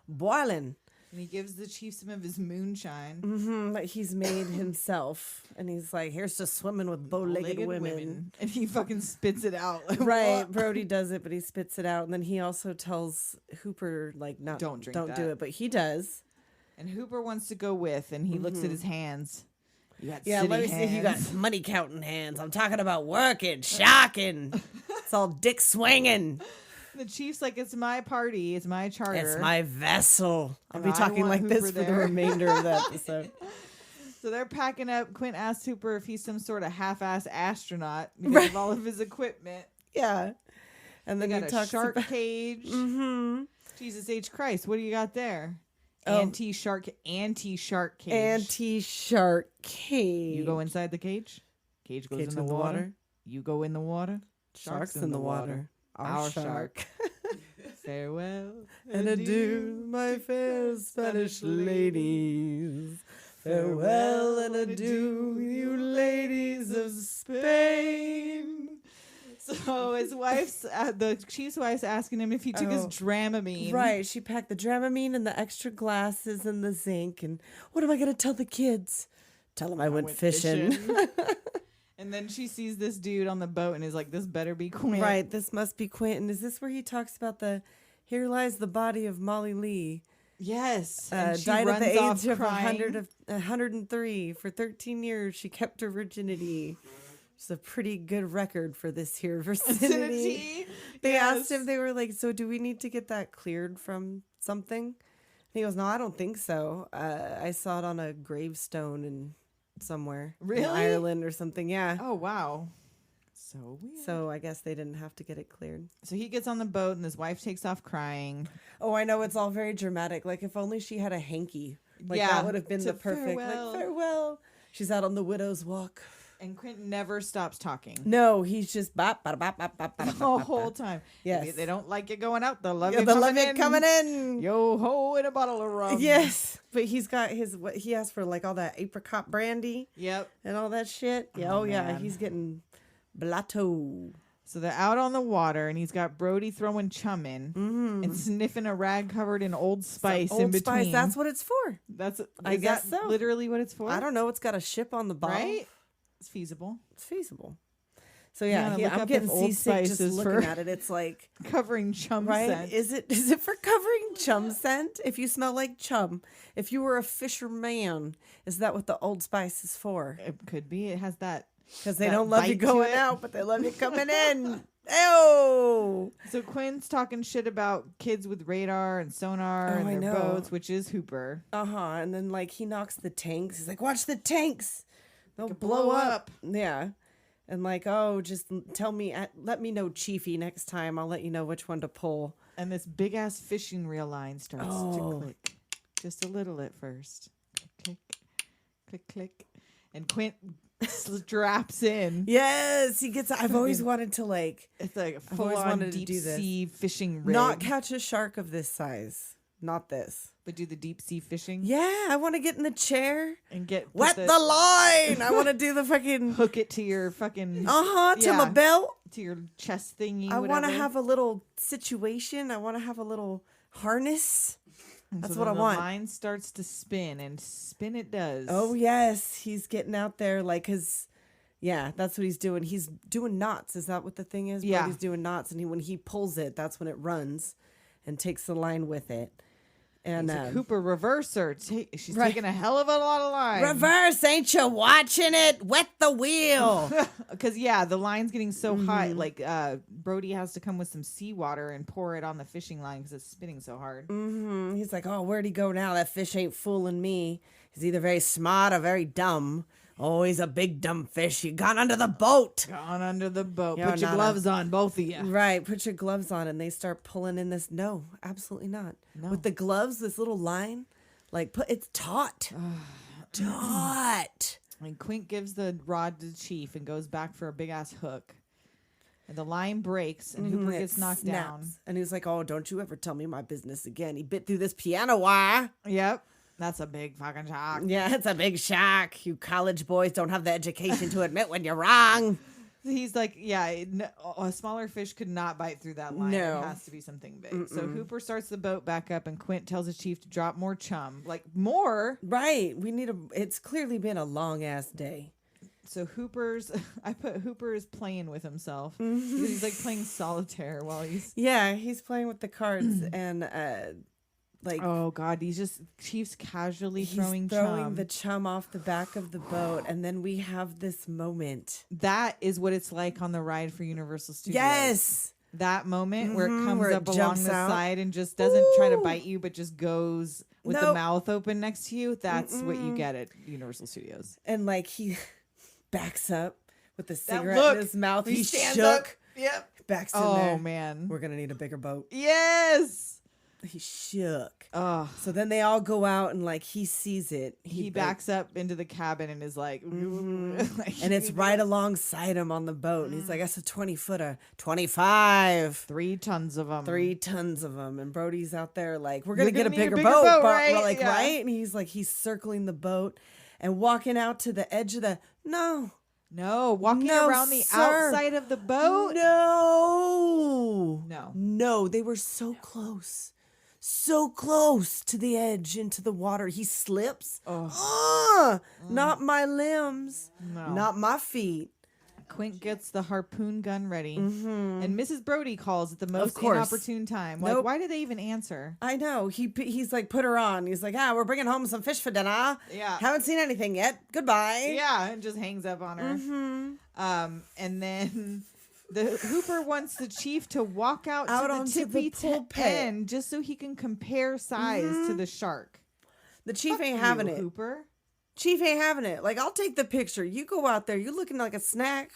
Boiling. And he gives the chief some of his moonshine. That he's made himself. And he's like, here's to swimming with bow-legged women. And he fucking spits it out. Like, Right, what? Brody does it, but he spits it out, and then he also tells Hooper like, "Not Don't drink don't do that. it," but he does. And Hooper wants to go with, and he looks at his hands. You got Yeah, city let me see. You got hands. money counting hands. I'm talking about working, shocking. It's all dick swinging. The chief's like, it's my party. It's my charter. It's my vessel. I'll be And I talking want like this Hooper for the there. remainder of the episode. So they're packing up. Quint asks Hooper if he's some sort of half-ass astronaut because of all of his equipment. Yeah. And They then got he a talks shark about cage. Jesus H. Christ, what do you got there? Oh. Anti-shark cage. anti-shark cage. You go inside the cage. Cage goes Cage in the in the water. water. You go in the water. Sharks in the water. Our shark. Farewell And adieu, my fair Spanish ladies. Farewell and adieu, you ladies of Spain. So his wife's, the chief's wife's asking him if he took his Dramamine. Right. She packed the Dramamine and the extra glasses and the zinc. And what am I going to tell the kids? Tell them I went fishing. And then she sees this dude on the boat and is like, this better be Quint. Right. This must be Quentin. Is this where he talks about here lies the body of Molly Lee? Yes. And she died at runs the off age of crying. 103. For 13 years, she kept her virginity. It's a pretty good record for this here virginity. They asked him, they were like, so do we need to get that cleared from something? And he goes, no, I don't think so. I saw it on a gravestone in somewhere. Really? In Ireland or something. Yeah. Oh, wow. So weird. So I guess they didn't have to get it cleared. So he gets on the boat and his wife takes off crying. Oh, I know. It's all very dramatic. Like if only she had a hanky. Like Yeah, that would have been to the perfect. farewell. Like farewell. She's out on the widow's walk. And Quentin never stops talking. No, he's just bop, bop, bop, bop, bop, bop, The bop, whole bop. time. Yes. If they don't like it going out, they'll love Yeah, it the coming love it in. coming in. Yo ho, and a bottle of rum. Yes, but he's got he asked for like all that apricot brandy Yep. and all that shit. Yeah, Oh, yeah, man. he's getting blotto. So they're out on the water, and he's got Brody throwing chum in and sniffing a rag covered in Old Spice in Old between. Spice, that's what it's for. That's I is guess that so. literally what it's for. I don't know. It's got a ship on the bottom. Right? It's feasible. It's feasible. So yeah, wanna look I'm up getting if Old seasick just Spice is looking for- at it. It's like Covering chum right? scent. Is it for covering chum scent? If you smell like chum, if you were a fisherman, is that what the Old Spice is for? It could be. It has that. Because they that don't love you bite to going it. out, but they love you coming in. Ew. So Quinn's talking shit about kids with radar and sonar Oh, and I their know. boats, which is Hooper. And then like he knocks the tanks. He's like, "Watch the tanks, they'll Could blow blow up." up. Yeah, and like, oh, just tell me, let me know, Chiefy, next time. I'll let you know which one to pull. And this big ass fishing reel line starts to click. Just a little at first. Click, click, click. And Quint straps in. Yes, he gets. I've always wanted to like It's like a I've always full on wanted to deep do this. sea fishing rig. not catch a shark of this size. Not this. but do the deep sea fishing. Yeah, I want to get in the chair, And get wet the line. I want to do the fucking hook it to your fucking to Yeah. my belt. to your chest thingy. I want to whatever. have a little situation. I want to have a little harness. And That's so what then I want. The line starts to spin, and spin it does. Oh yes, he's getting out there like his. Yeah, that's what he's doing. He's doing knots. Is that what the thing is? Yeah. He's doing knots, and when he pulls it, that's when it runs, and takes the line with it. And He's a Cooper reverser. She's Right. taking a hell of a lot of line. reverse, ain't you watching it? Wet the wheel. Because yeah, the line's getting so high. Like Brody has to come with some seawater and pour it on the fishing line because it's spinning so hard. He's like, oh, where'd he go now? That fish ain't fooling me. He's either very smart or very dumb. Oh, he's a big dumb fish. You gone under the boat. Gone under the boat. You're Put your not gloves on, both of you. Right, put your gloves on, and they start pulling in this. No, absolutely not. No. With the gloves, this little line, like it's taut, taut. And Quint gives the rod to the chief and goes back for a big ass hook. And the line breaks, and Hooper It gets knocked down. snaps. And he's like, "Oh, don't you ever tell me my business again." He bit through this piano wire. Yep, that's a big fucking shock. Yeah, it's a big shock. You college boys don't have the education to admit when you're wrong. He's like, yeah, a smaller fish could not bite through that line. No. It has to be something big. So Hooper starts the boat back up, and Quint tells his chief to drop more chum. Like, more. Right, we need a. It's clearly been a long ass day. So I put Hooper is playing with himself. He's like playing solitaire while he's. Yeah, he's playing with the cards and like. Oh, God. He's just, Chief's casually He's throwing chum. the chum off the back of the boat, and then we have this moment. That is what it's like on the ride for Universal Studios. Yes, That moment where it comes where it up along jumps the out. side and just doesn't try to Ooh. bite you, but just goes with the Nope. mouth open next to you. That's what you get at Universal Studios. and like he backs up with the cigarette look, in his mouth. He stands shook. up. Yep. Backs in Oh, there. man. We're gonna need a bigger boat. Yes. He shook. Oh. So then they all go out and like he sees it. He backs up into the cabin and is like, like, and it's right alongside him on the boat. And he's like, "That's a 20-footer, 25, 3 tons of them. 3 tons of them." And Brody's out there like, "We're gonna You're get a gonna need a bigger bigger boat, boat, but right? we're like, Yeah. right?" And he's like, he's circling the boat and walking out to the edge of the. No, No, walking No, around the sir. outside of the boat. No. No. They were so close. So close to the edge into the water. He slips. Not my limbs. No. Not my feet. Quint gets the harpoon gun ready, and Mrs. Brody calls at the most course. inopportune time. Like, Nope. why did they even answer? I know. He's like, put her on. He's like, we're bringing home some fish for dinner. Yeah. Haven't seen anything yet. Goodbye. Yeah, and just hangs up on her. And then the Hooper wants the chief to walk out to the onto tippy the pulpit. end just so he can compare size to the shark. The chief Fuck ain't having you, it. Hooper. Chief ain't having it. Like, I'll take the picture. You go out there. You looking like a snack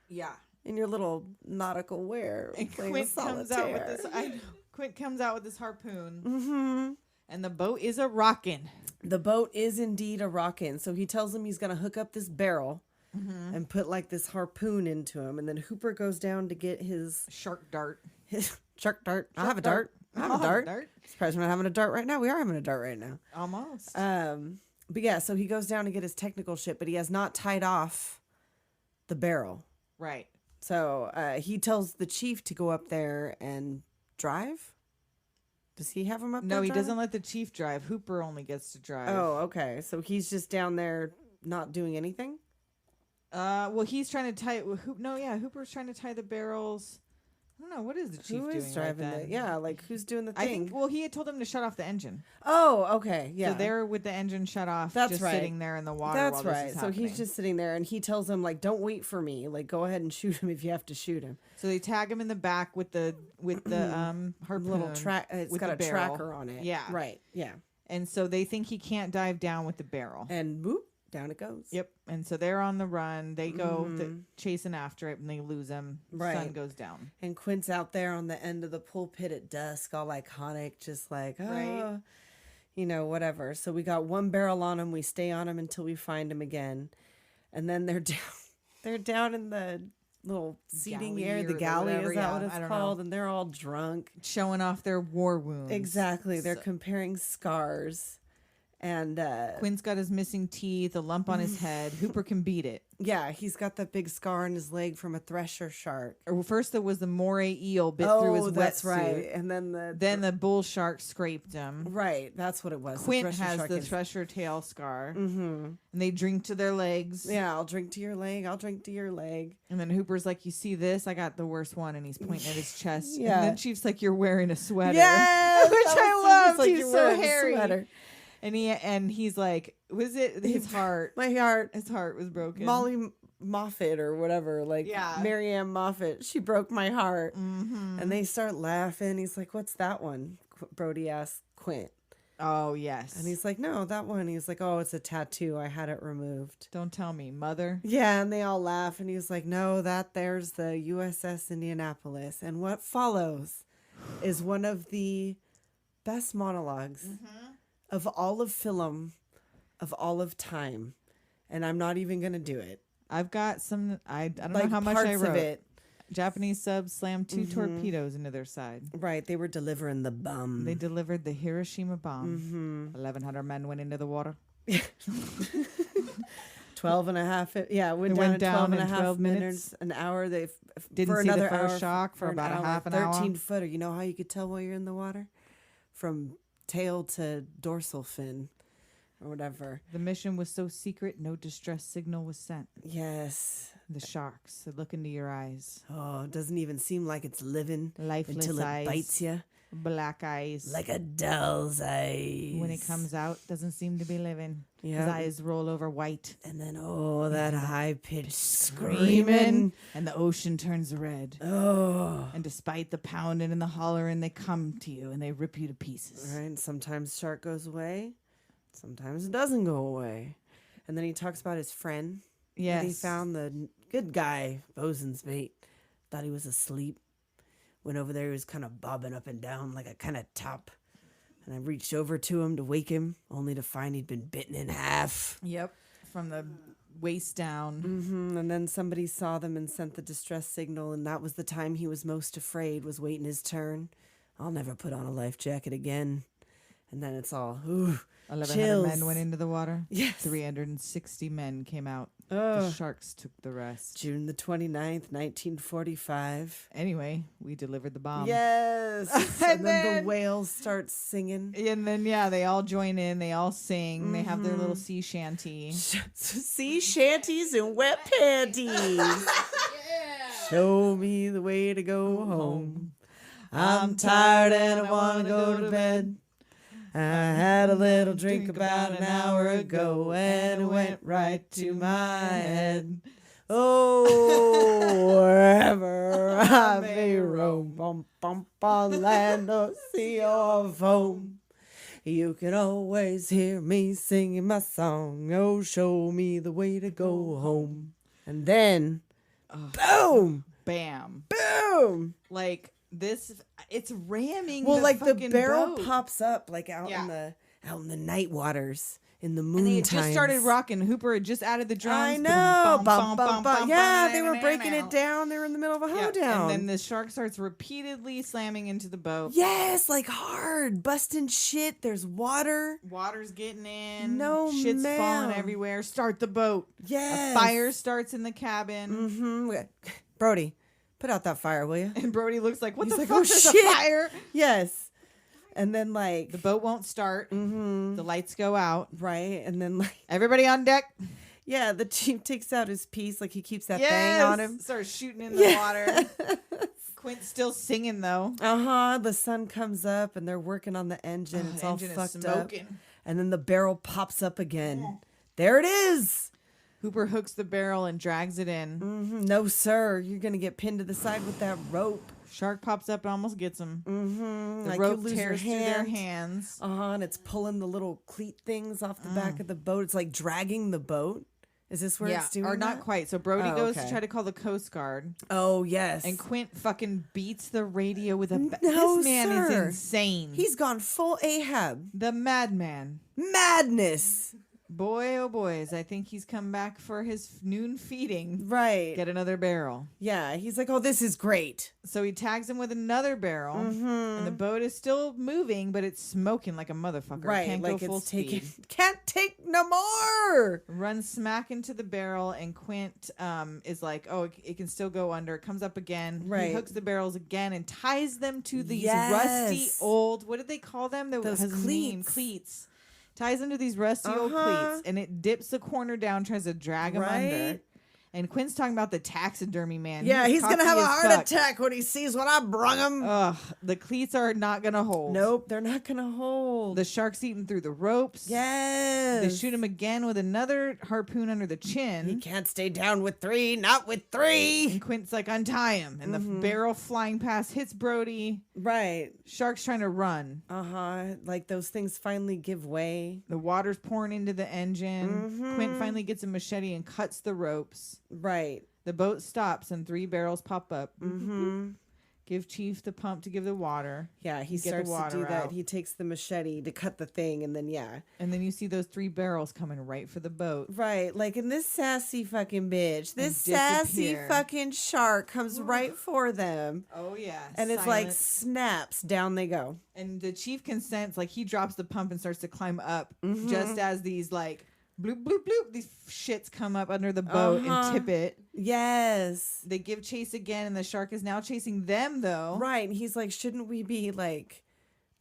Yeah. in your little nautical wear. And playing Quint comes out with this. I know. Quint comes out with this harpoon, and the boat is a rockin'. The boat is indeed a rockin'. So he tells him he's going to hook up this barrel and put like this harpoon into him. And then Hooper goes down to get his Shark dart. shark dart. I have a dart. dart. I have I'll a dart. Surprised we're not having a dart right now. We are having a dart right now. Almost. But yeah, so he goes down to get his technical shit, but he has not tied off the barrel. Right. So he tells the chief to go up there and drive. Does he have him up there? No, he driving? doesn't let the chief drive. Hooper only gets to drive. Oh, okay. So he's just down there not doing anything? Well, he's trying to tie. Hooper's trying to tie the barrels. I don't know. What is the chief Who doing? is driving right the? then? Yeah, like who's doing the I thing? think. Well, he had told them to shut off the engine. Oh, okay. Yeah. So they're with the engine shut off, That's just right. sitting there in the water. That's while right. This is So he's happening. just sitting there and he tells him like, "Don't wait for me. Like go ahead and shoot him if you have to shoot him." So they tag him in the back with the harpoon. Little track. It's with got the a barrel. tracker on it. Yeah. Right. Yeah. And so they think he can't dive down with the barrel. And whoop, down it goes. Yep. And so they're on the run. They go chasing after it, and they lose him. Right. Sun goes down. And Quint's out there on the end of the pulpit at dusk, all iconic, just like, Right. Whatever. So we got one barrel on him. We stay on him until we find him again. And then they're down. They're down in the little seating Galley area. The or galley, whatever, is that yeah, what I it's don't called? know. And they're all drunk. Showing off their war wounds. Exactly. They're comparing scars. And Quinn's got his missing teeth, a lump on his head. Hooper can beat it. yeah, he's got that big scar on his leg from a thresher shark. Or first there was the moray eel bit through his that's wetsuit. right. And then The bull shark scraped him. right, that's what it was. The Quint thresher has shark the is- thresher tail scar. Mm-hmm. And they drink to their legs. Yeah, I'll drink to your leg. I'll drink to your leg. And then Hooper's like, "You see this? I got the worst one." And he's pointing at his chest. Yeah. And then Chief's like, "You're wearing a sweater." Yes, Which that I was loved. just like He's you're so wearing a hairy. sweater. And he's like, was it his heart? My heart. His heart was broken. Molly Moffat or whatever, like Yeah. Marianne Moffat. She broke my heart. Mm-hmm. And they start laughing. He's like, "What's that one?" Brody asks Quint. Oh, yes. And he's like, "No, that one." He's like, "Oh, it's a tattoo. I had it removed." Don't tell me, mother. Yeah, and they all laugh. And he's like, "No, there's the USS Indianapolis." And what follows is one of the best monologues of all of film, of all of time. And I'm not even going to do it. I've got some, I don't Like know how much parts I wrote. of it. Japanese subs slammed 2 torpedoes into their side. Right, they were delivering the bum. They delivered the Hiroshima bomb. 1,100 men went into the water. 12 and a half. Yeah, it went It down went in down 12 and a in half 12 minutes. minutes. An hour. They Didn't for see the another first hour, shock for an about a hour. half an hour. 13 footer. You know how you could tell while you're in the water? From tail to dorsal fin or whatever. The mission was so secret, no distress signal was sent. Yes. The sharks said, "Look into your eyes. Oh, it doesn't even seem like it's living Lifeless until eyes. it bites you. Black eyes. Like a doll's eyes. When it comes out, doesn't seem to be living. Yeah. His eyes roll over white. And then, oh, that high-pitched Screaming. screaming. And the ocean turns red. Oh. And despite the pounding and the hollering, they come to you and they rip you to pieces. Right, and sometimes shark goes away. Sometimes it doesn't go away. And then he talks about his friend. Yes. That he found the good guy, bosun's mate. Thought he was asleep. Went over there, he was kind of bobbing up and down like a kind of top. And I reached over to him to wake him, only to find he'd been bitten in half. Yep. From the waist down. And then somebody saw them and sent the distress signal, and that was the time he was most afraid, was waiting his turn. I'll never put on a life jacket again. And then it's all, ooh, 1,100 chills. men went into the water. Yes. 360 men came out. The Ugh. sharks took the rest. June the 29th, 1945. Anyway, we delivered the bomb. Yes. And and then then- the whales start singing. And then, yeah, they all join in. They all sing. They have their little sea shanty. Sea shanties and wet panties. Show me the way to go home. I'm tired and I want to go to bed. I had a little drink about an hour ago and it went right to my head. Oh, wherever I may roam, bum, bum, bum, land or sea or foam. You can always hear me singing my song. Oh, show me the way to go home. And then, boom, Bam. boom. Like, this, it's ramming Well, the like the fucking barrel boat. pops up like out Yeah. in the night waters in the moon And they had just times. started rocking. Hooper had just added the drums. I Bum, know. bum, Bum, bum, bum, bum, bum. Yeah, bum, they were bum, breaking bum. it down. They were in the middle of a Yeah, hoedown. and then the shark starts repeatedly slamming into the boat. Yes, like hard, busting shit. There's water. Water's getting in. No, shit's ma'am. falling everywhere. Start the boat. Yes. A fire starts in the cabin. Mm-hmm. Brody, put out that fire, will you? And Brody looks like, what He's the like, fuck? "Oh, There's shit." a fire. Yes. And then like, The boat won't start. mm-hmm, The lights go out. right, and then like, Everybody on deck. yeah, the chief takes out his piece, like he keeps that Yes. thing on him. Starts shooting in the water. Quint's still singing though. Uh-huh. The sun comes up and they're working on the engine. It's The all engine is fucked smoking. up. And then the barrel pops up again. There it is. Hooper hooks the barrel and drags it in. Mm-hmm. No, sir. You're going to get pinned to the side with that rope. Shark pops up and almost gets him. Mm-hmm. The Like rope you lose tears your through their hand. hands. Uh-huh. And it's pulling the little cleat things off the back of the boat. It's like dragging the boat. Is this where it's doing or not that? quite. So Brody Oh, goes okay. to try to call the Coast Guard, Oh, yes. and Quint fucking beats the radio with a. No, This man sir. is insane. He's gone full Ahab. the madman. Madness. Boy, oh boys, I think he's come back for his noon feeding. Right. Get another barrel. Yeah. He's like, oh, this is great. So he tags him with another barrel, Mm-hmm. and the boat is still moving, but it's smoking like a motherfucker. Right, Can't like go full it's taking, speed. can't take no more. Runs smack into the barrel, and Quint is like, oh, it can still go under. It comes up again. Right. He hooks the barrels again and ties them to these Yes. rusty old, what did they call them? That Those has a name. cleats. Cleats. Ties them to these rusty old Uh-huh. cleats, and it dips the corner down, tries to drag him under. Right. And Quint's talking about the taxidermy man. Yeah, He he's was gonna have cocky a as heart fuck. attack when he sees what I brung him. Ugh, the cleats are not gonna hold. Nope, they're not gonna hold. The shark's eating through the ropes. yes, They shoot him again with another harpoon under the He chin. can't stay down with three, not with three. And Quint's like, untie him. And the barrel flying past hits Brody. Right. Shark's trying to run. Like those things finally give way. The water's pouring into the engine. Mm-hmm. Quint finally gets a machete and cuts the ropes. Right. The boat stops and 3 barrels pop up. Mm-hmm. Give Chief the pump to give the water. Yeah, he Get the starts to water do that. out. He takes the machete to cut the thing, and then yeah. And then you see those 3 barrels coming right for the boat. Right, like in this sassy fucking bitch, this And sassy disappear. fucking shark comes right for them. Oh, yeah. And it's like snaps, down they go. And the chief consents, like he drops the pump and starts to climb up Mm-hmm. just as these like bloop, bloop, bloop, these shits come up under the boat Uh-huh. and tip it. Yes. They give chase again, and the shark is now chasing them though. Right. And he's like, shouldn't we be like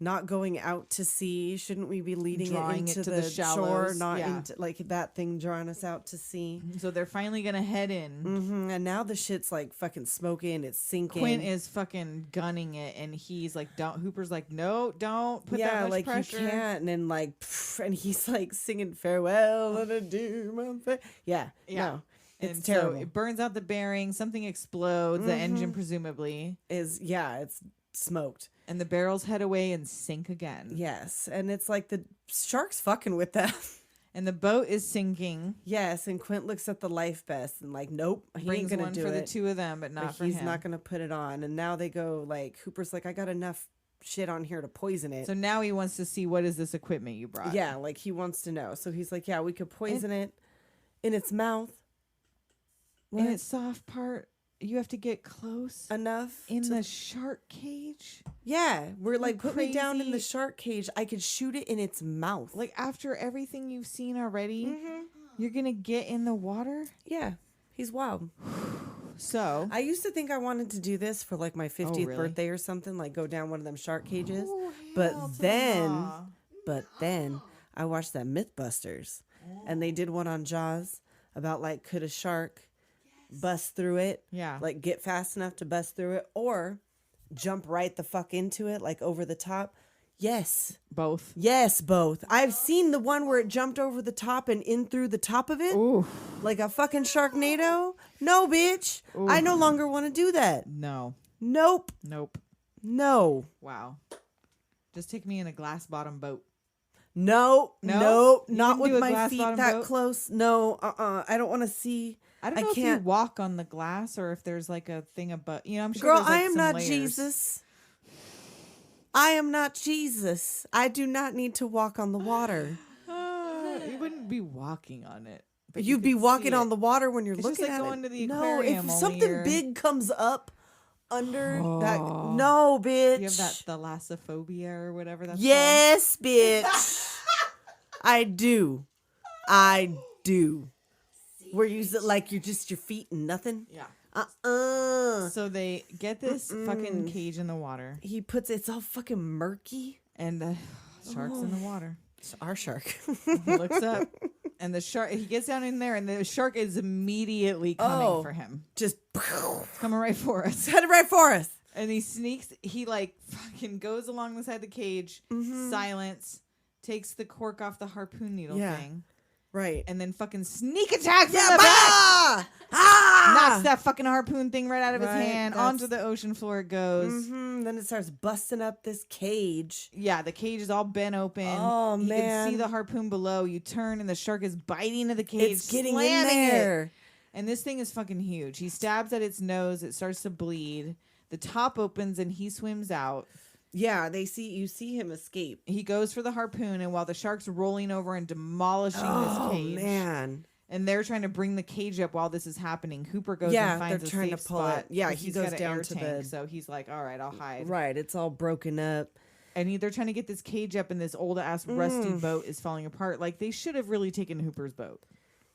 not going out to sea? Shouldn't we be leading Drawing it it into to the shore, shallows, not yeah. into like that thing drawing us out to sea? So they're finally gonna head in. And now the shit's like fucking smoking. It's sinking. Quint is fucking gunning it, and he's like, "Don't." Hooper's like, "No, don't put that much like pressure." you can't. And then like, and he's like singing farewell and adieu, my yeah. Yeah. No, it's And terrible. So it burns out the bearing. Something explodes. The engine, presumably, It's smoked. and the barrels head away and sink again. Yes, and it's like the shark's fucking with them. And the boat is sinking. Yes, and Quint looks at the life vest and like, nope, he ain't Brings gonna one do for it. the 2 of them, but not But for he's him. not gonna put it on. And now they go like, Hooper's like, I got enough shit on here to poison it. So now he wants to see, what is this equipment you brought? Yeah, like he wants to know. So he's like, yeah, we could poison it in its mouth. In What? its soft part, you have to get close enough in to- the shark cage. Yeah, we're like, put me down in the crazy. shark cage. I could shoot it in its mouth. Like after everything you've seen already, Mm-hmm. you're gonna get in the water. Yeah, he's wild. So I used to think I wanted to do this for like my 50th really? birthday or something, like go down one of them shark cages. Oh, But hell to the then, nah. I watched that Mythbusters, and they did one on Jaws about like, could a shark bust through it? Yeah. Like get fast enough to bust through it, or jump right the fuck into it, like over the top. Yes. both. Yes, both. I've seen the one where it jumped over the top and in through the top of it. Ooh, Like a fucking Sharknado. No, bitch. I no longer want to do that. no, Nope. nope. No. Wow. Just take me in a glass bottom boat. No. No? No. You Not wouldn't do with a my glass feet bottom that boat? close. No. I don't want to see. I don't know if you walk on the glass or if there's like a thing above. You know, I'm sure. Girl, there's, like, I am some not layers. Jesus. I am not Jesus. I do not need to walk on the water. You wouldn't be walking on it. But You'd be could walking see on it. the water when you're It's looking just like at going it. to the No, aquarium, if only something you're- big comes up under that, no, bitch. You have that thalassophobia or whatever that's Yes, bitch. I do. I do. Where you use it like you're just your feet and nothing. called. Yeah. So they get this fucking cage in the water, He puts it's all fucking murky. and the shark's in the water. It's our shark. He looks up, and the shark. He gets down in there, and the shark is immediately coming Oh. for him. Just It's coming right for us. headed right for us. And he sneaks. He like fucking goes along the side of the cage. Silence. Takes the cork off the harpoon needle Yeah. thing, Right. and then fucking sneak attacks Yeah, in the back. bah! Ah! Knocks that fucking harpoon thing right out of his Right, hand. that's- Onto the ocean floor it goes. Then it starts busting up this cage. Yeah, the cage is all bent open. Oh, You can see man. the harpoon below. You turn and the shark is biting into the cage. It's getting in slamming it. there. And this thing is fucking huge. He stabs at its nose. It starts to bleed. The top opens and he swims out. Yeah, you see him escape. He goes for the harpoon, and while the shark's rolling over and demolishing Oh this cage, man. and they're trying to bring the cage up while this is happening, Hooper goes Yeah, and finds they're a trying safe to pull spot. it. Yeah, but he he's goes got an down air to tank, the- so he's like, "All right, I'll hide." Right, it's all broken up. And they're trying to get this cage up, and this old ass rusty boat is falling apart. Like they should have really taken Hooper's boat.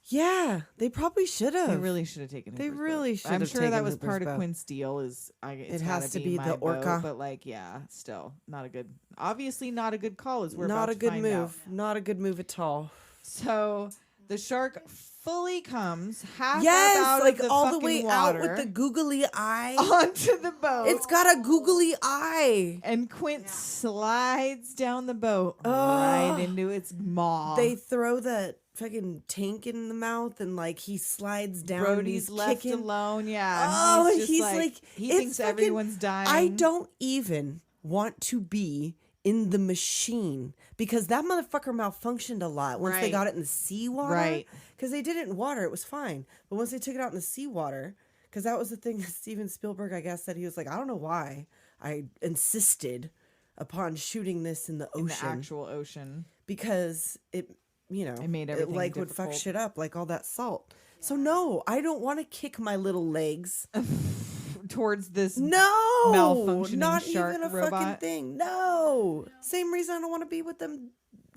Yeah, they probably should have. They really should have taken. They Hooper's really boat. should I'm have sure that taken was Hooper's part boat. of Quinn's deal. It has to be my the boat, orca. but like, yeah, still not a good. Obviously, not a good call. As we're Not about a to good find move. out. Not a good move at all. So the shark fully comes half Yes, up out like of the all the fucking way out water with the googly eye. onto the boat. It's got a googly eye. and Quint slides down the boat Oh. right into its maw. They throw that fucking tank in the mouth and like he slides down. and Brody's he's left kicking. alone. Yeah. Oh, just he's like he it's thinks fucking- everyone's dying. I don't even want to be in the machine because that motherfucker malfunctioned a lot once they Right. got it in the seawater. Right. Because they did it in water, it was fine. But once they took it out in the seawater, because that was the thing that Steven Spielberg, I guess, said he was like, I don't know why I insisted upon shooting this in the in ocean the actual ocean. because it, it made everything like would fuck difficult. shit up, like all that salt. So no, I don't want to kick my little legs. Towards this No, malfunctioning not shark even a fucking robot. thing. No, same reason I don't want to be with them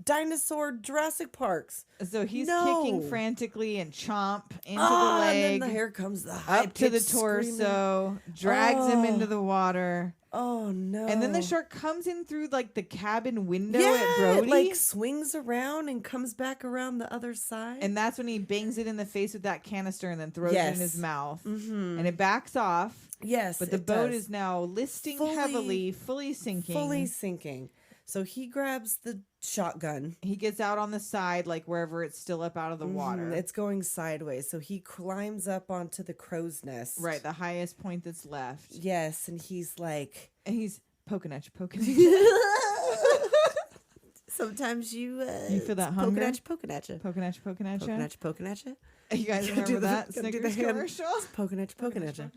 dinosaur Jurassic Parks. So he's No. kicking frantically and chomp into the And leg, then here comes the high up to the pitched screaming. torso, drags him Oh. into the water. Oh no! And then the shark comes in through like the cabin window yeah, at Brody. it like swings around and comes back around the other side. And that's when he bangs it in the face with that canister and then throws it in his Yes. mouth. Mhm. And it backs off. yes, But the it boat does. is now listing Fully- heavily, fully sinking. fully sinking. So he grabs the shotgun. He gets out on the side, like wherever it's still up out of the water. It's going sideways. So he climbs up onto the crow's nest. Right, the highest point that's left. Yes, and he's like, And he's poking at you. sometimes you feel that it's hunger? poking at you, Poking at you, poking at poking you. at you, poking at you, You guys Gotta do remember that gotta do the Snickers hand. commercial? poking at you.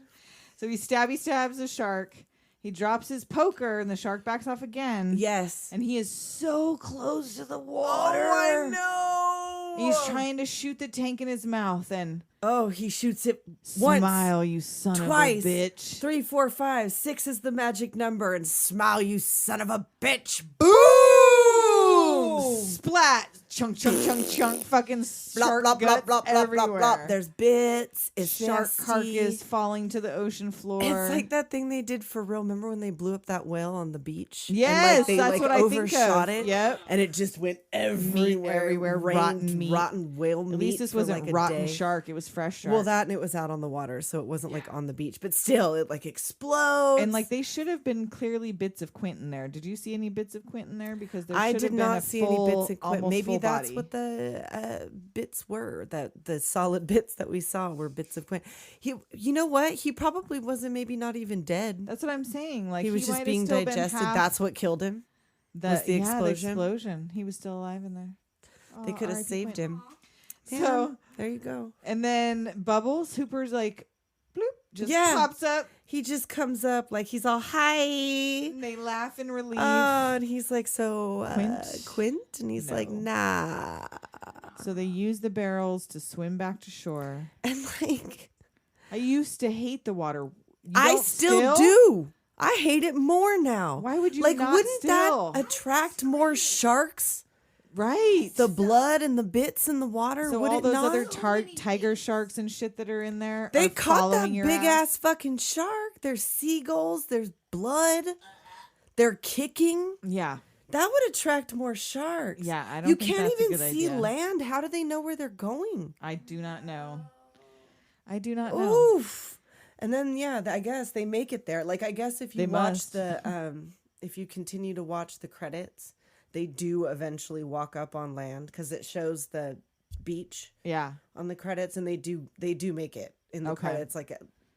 So he stabs the shark. He drops his poker and the shark backs off again. Yes. And he is so close to the water. Oh, I know. He's trying to shoot the tank in his mouth and Oh, he shoots it once, Smile, you son twice, of a bitch. 3, 4, 5, 6 is the magic number, and smile, you son of a bitch. Boom! Splat! Chunk, chunk, chunk, chunk. Fucking Blop, shark blop, blop, guts blop, blop, everywhere. blop, blop. There's bits. It's Shark nasty. carcass falling to the ocean floor. It's like that thing they did for real. Remember when they blew up that whale on the beach? Yes, and they that's what I think of. overshot it. Yep. And it just went everywhere. everywhere, Rained rotten meat. rotten whale meat. At least this for wasn't like a rotten day. shark. It was fresh shark. Well, that and it was out on the water, so it wasn't like on the beach. But still, it like explodes. and like they should have been clearly bits of Quentin there. Did you see any bits of Quentin there? Because there I should did have been not a see full, any bits of almost Maybe full that's body. what the bits were. That the solid bits that we saw were bits of Quentin. You know what? He probably wasn't. Maybe not even dead. That's what I'm saying. Like He was might just have being still been digested. half That's what killed him. was the The explosion. explosion. He was still alive in there. They Oh, could have R.I.P. saved Quentin. him. So Damn, there you go. and then Bubbles, Hooper's like, bloop, just Yeah. pops up. He just comes up like he's all hi. And they laugh in relief. Oh, and he's like, so Quint? Quint? And he's like, No. nah. So they use the barrels to swim back to shore. And like, I used to hate the water. You I don't still do. I hate it more now. Why would you like? not Wouldn't still? that attract more sharks? Right. The blood and the bits in the water. so would all it those not? other tiger sharks and shit that are in there. They are caught that following your big ass fucking shark. There's seagulls. There's blood. They're kicking. Yeah. That would attract more sharks. Yeah, I don't You think can't that's a even good see idea. land. How do they know where they're going? I do not know. I do not know. Oof. And then I guess they make it there. Like I guess if you They watch must. the if you continue to watch the credits, they do eventually walk up on land because it shows the beach Yeah. on the credits, and they do make it in the Okay. credits like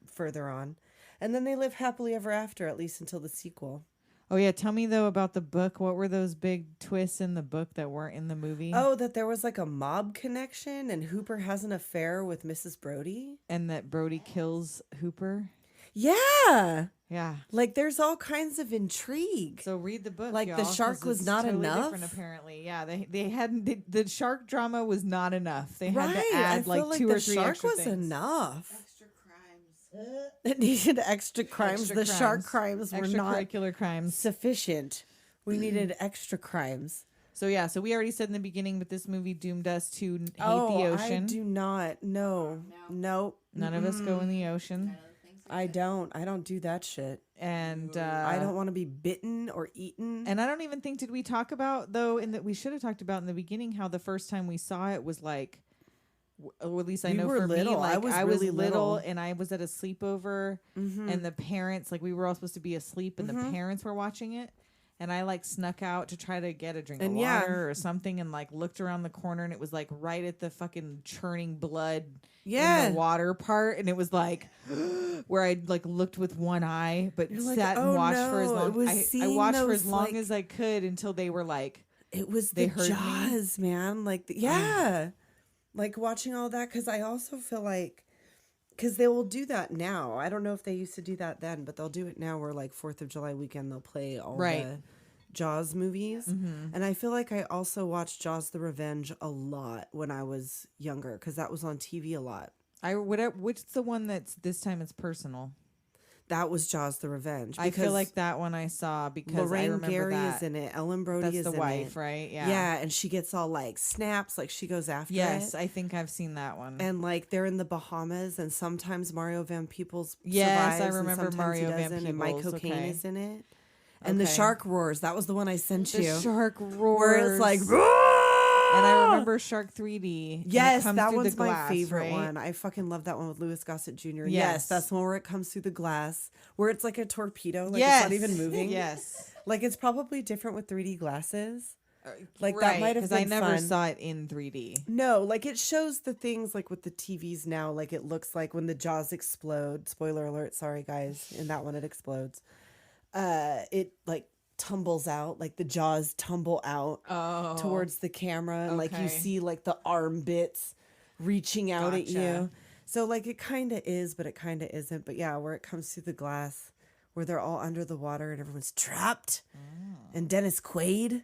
further on. And then they live happily ever after, at least until the sequel. Oh yeah. Tell me though about the book. What were those big twists in the book that weren't in the movie? Oh, that there was like a mob connection and Hooper has an affair with Mrs. Brody. And that Brody kills Hooper. Yeah. Yeah. Like there's all kinds of intrigue. So read the book. Like, the y'all, 'cause shark was it's not totally enough? different, apparently, yeah. They hadn't. The shark drama was not enough. They had Right. to add I feel like 2 the or 3 shark extra was things. enough. Extra crimes. It needed extra crimes. Extra The shark crimes were not extracurricular crimes. sufficient. We needed extra crimes. So yeah. So we already said in the beginning, but this movie doomed us to hate the I ocean. do not. No. Nope. None of us go in the ocean, I don't. I don't do that shit. and I don't want to be bitten or eaten. And I don't even think did we talk about though in that we should have talked about in the beginning how the first time we saw it was like, or at least I We know were for little. me, like I was was really little little. and I was at a sleepover and the parents like we were all supposed to be asleep and the parents were watching it. And I like snuck out to try to get a drink of And yeah. water or something and like looked around the corner and it was like right at the fucking churning blood Yeah. in the water part. And it was like where I like looked with one eye, but You're like, sat and "Oh, watched for as no." It long. was I seeing watched for those, as long like- as I could until they were like, It was They the heard me? Jaws, man. Like, yeah. Like watching all that. Because I also feel like, because they will do that now. I don't know if they used to do that then, but they'll do it now where like 4th of July weekend, they'll play all Right. the Jaws movies. And I feel like I also watched Jaws the Revenge a lot when I was younger because that was on TV a lot. which the one that's this time it's personal. That was Jaws the Revenge. I feel because like that one I saw because I Lorraine remember Gary that. is in it. Ellen Brody That's is the in wife, it. right? Yeah. Yeah, and she gets all like snaps, like she goes after Yes, it. I think I've seen that one. And like they're in the Bahamas, and sometimes Mario Van Peebles Yes, I survives, remember and sometimes Mario he Van doesn't, and Mike Peebles, Cocaine okay. is in it. And the Okay. shark roars. That was the one I sent the you. shark roars. where it's like, and I remember Shark 3D. and it yes, comes that through the one's my glass, favorite right? one. I fucking love that one with Louis Gossett Jr. Yes, Yes. that's the one where it comes through the glass, where it's like a torpedo, like Yes. it's not even moving. Yes. Like it's probably different with 3D glasses. Like that Right, might have because I been never fun. saw it in 3D. No, like it shows the things like with the TVs now, like it looks like when the jaws explode. Spoiler alert, sorry guys. In that one it explodes. It like tumbles out, like the jaws tumble out towards the camera and like you okay. see like the arm bits reaching out at you. Gotcha. So like it kind of is, but it kind of isn't. But yeah, where it comes through the glass, where they're all under the water and everyone's trapped. And Dennis Quaid.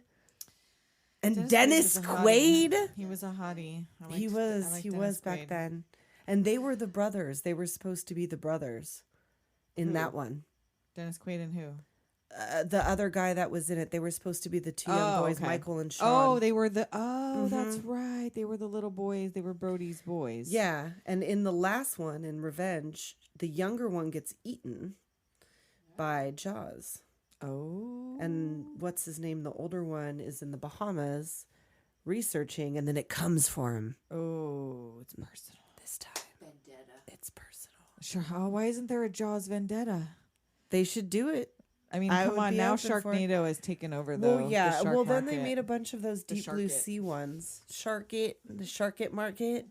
And Dennis was a hottie. Quaid. He was a hottie. I He liked- was I liked he Dennis was back Quaid. then. And they were the brothers. They were supposed to be the brothers in Who? that one. Dennis Quaid and who? The other guy that was in it, they were supposed to be the two young boys, okay. Michael and Sean. Oh, they were the. Oh, that's right. They were the little boys. They were Brody's boys. Yeah, and in the last one, in Revenge, the younger one gets eaten by Jaws. Oh. And what's his name? The older one is in the Bahamas researching, and then it comes for him. Oh, it's personal This time. Vendetta. It's personal. Sure. Oh, why isn't there a Jaws vendetta? They should do it. I mean, I come would on. be Now open for it. Sharknado has taken over, though. Well, yeah. the shark Well, then they market. made a bunch of those The deep blue Shark It. sea ones. The Shark It Market.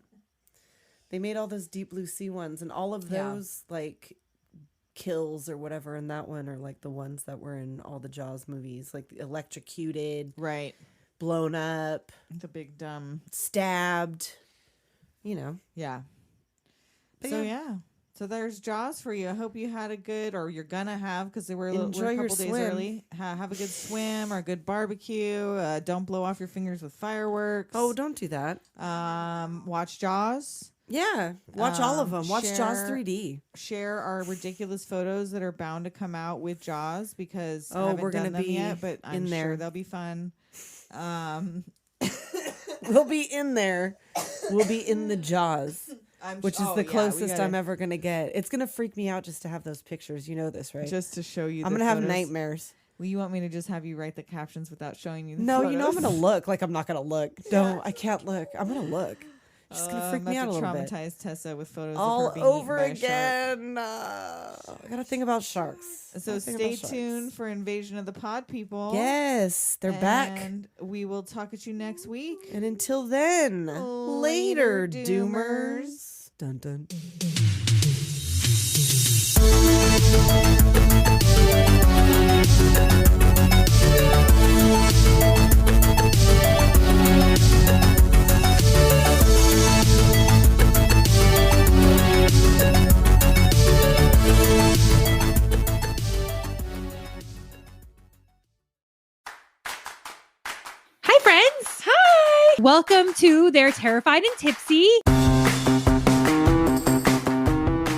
They made all those deep blue sea ones, and all of Yeah. those like kills or whatever in that one are like the ones that were in all the Jaws movies, like electrocuted, Right. blown up, The big dumb. stabbed. You know. Yeah. But So, yeah. yeah. So there's Jaws for you. I hope you had a good, or you're gonna have, because we're a Enjoy your couple days swim. early. Have a good swim or a good barbecue. Don't blow off your fingers with fireworks. Oh, don't do that. Watch Jaws. Yeah, watch all of them. Watch Jaws share- 3D. Share our ridiculous photos that are bound to come out with Jaws, because I Oh, haven't we're done gonna them be yet, but I'm in there. sure they'll be fun. We'll be in there. We'll be in the Jaws, which is the closest I'm ever gonna get. It's gonna freak me out just to have those pictures. You know this, right? Just to show you. I'm the gonna have photos. nightmares. Well, you want me to just have you write the captions without showing you the No, photos? you know I'm gonna look like I'm not gonna look. No, I can't look. I'm gonna look. It's just gonna freak me out a little bit. Traumatize Tessa with photos of All her being over eaten by a shark. again. I gotta think about sharks. So Gotta think stay about sharks. tuned for Invasion of the Pod People. Yes, they're back. And we will talk at you next week. And until then, later, Later, doomers. Dun dun. Hi, friends. Hi. Welcome to They're Terrified and Tipsy.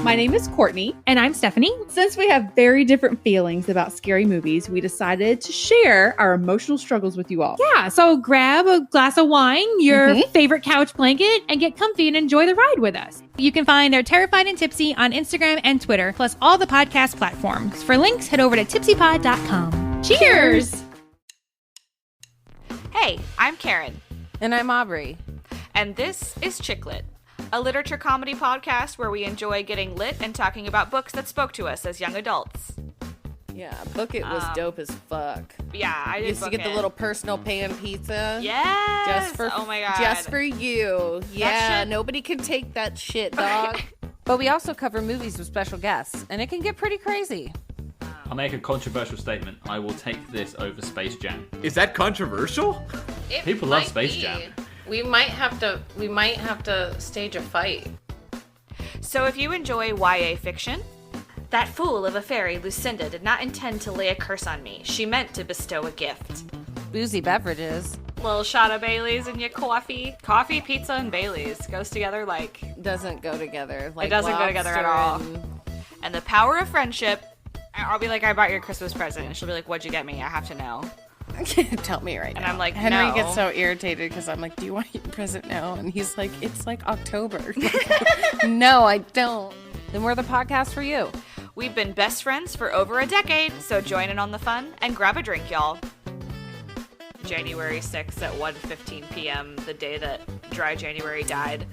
My name is Courtney. And I'm Stephanie. Since we have very different feelings about scary movies, we decided to share our emotional struggles with you all. Yeah, so grab a glass of wine, your favorite couch blanket, and get comfy and enjoy the ride with us. You can find They're Terrified and Tipsy on Instagram and Twitter, plus all the podcast platforms. For links, head over to tipsypod.com. Cheers! Hey, I'm Karen, And I'm Aubrey. and this is Chicklit, a literature comedy podcast where we enjoy getting lit and talking about books that spoke to us as young adults. Yeah, Book It was dope as fuck. Yeah, I did Used to get the Book It. little personal pan pizza. Yes! Just for oh my god. Just for you. Yeah, shit- nobody can take that shit, dog. But we also cover movies with special guests, and it can get pretty crazy. I'll make a controversial statement. I will take this over Space Jam. Is that controversial? People love Space Jam. We might have to stage a fight. So if you enjoy YA fiction, that fool of a fairy, Lucinda, did not intend to lay a curse on me. She meant to bestow a gift. Boozy beverages Little shot of Bailey's in your coffee. Coffee, pizza, and Bailey's goes together like... doesn't go together. Like It doesn't go together at all. lobster and- And the power of friendship. I'll be like, I bought your Christmas present. And she'll be like, what'd you get me? I have to know. Tell me right now. And I'm like, Henry no. gets so irritated because I'm like, do you want your present now? And he's like, it's like October. No, I don't. Then we're the podcast for you. We've been best friends for over a decade, so join in on the fun and grab a drink, y'all. January 6th at 1:15 p.m., the day that Dry January died.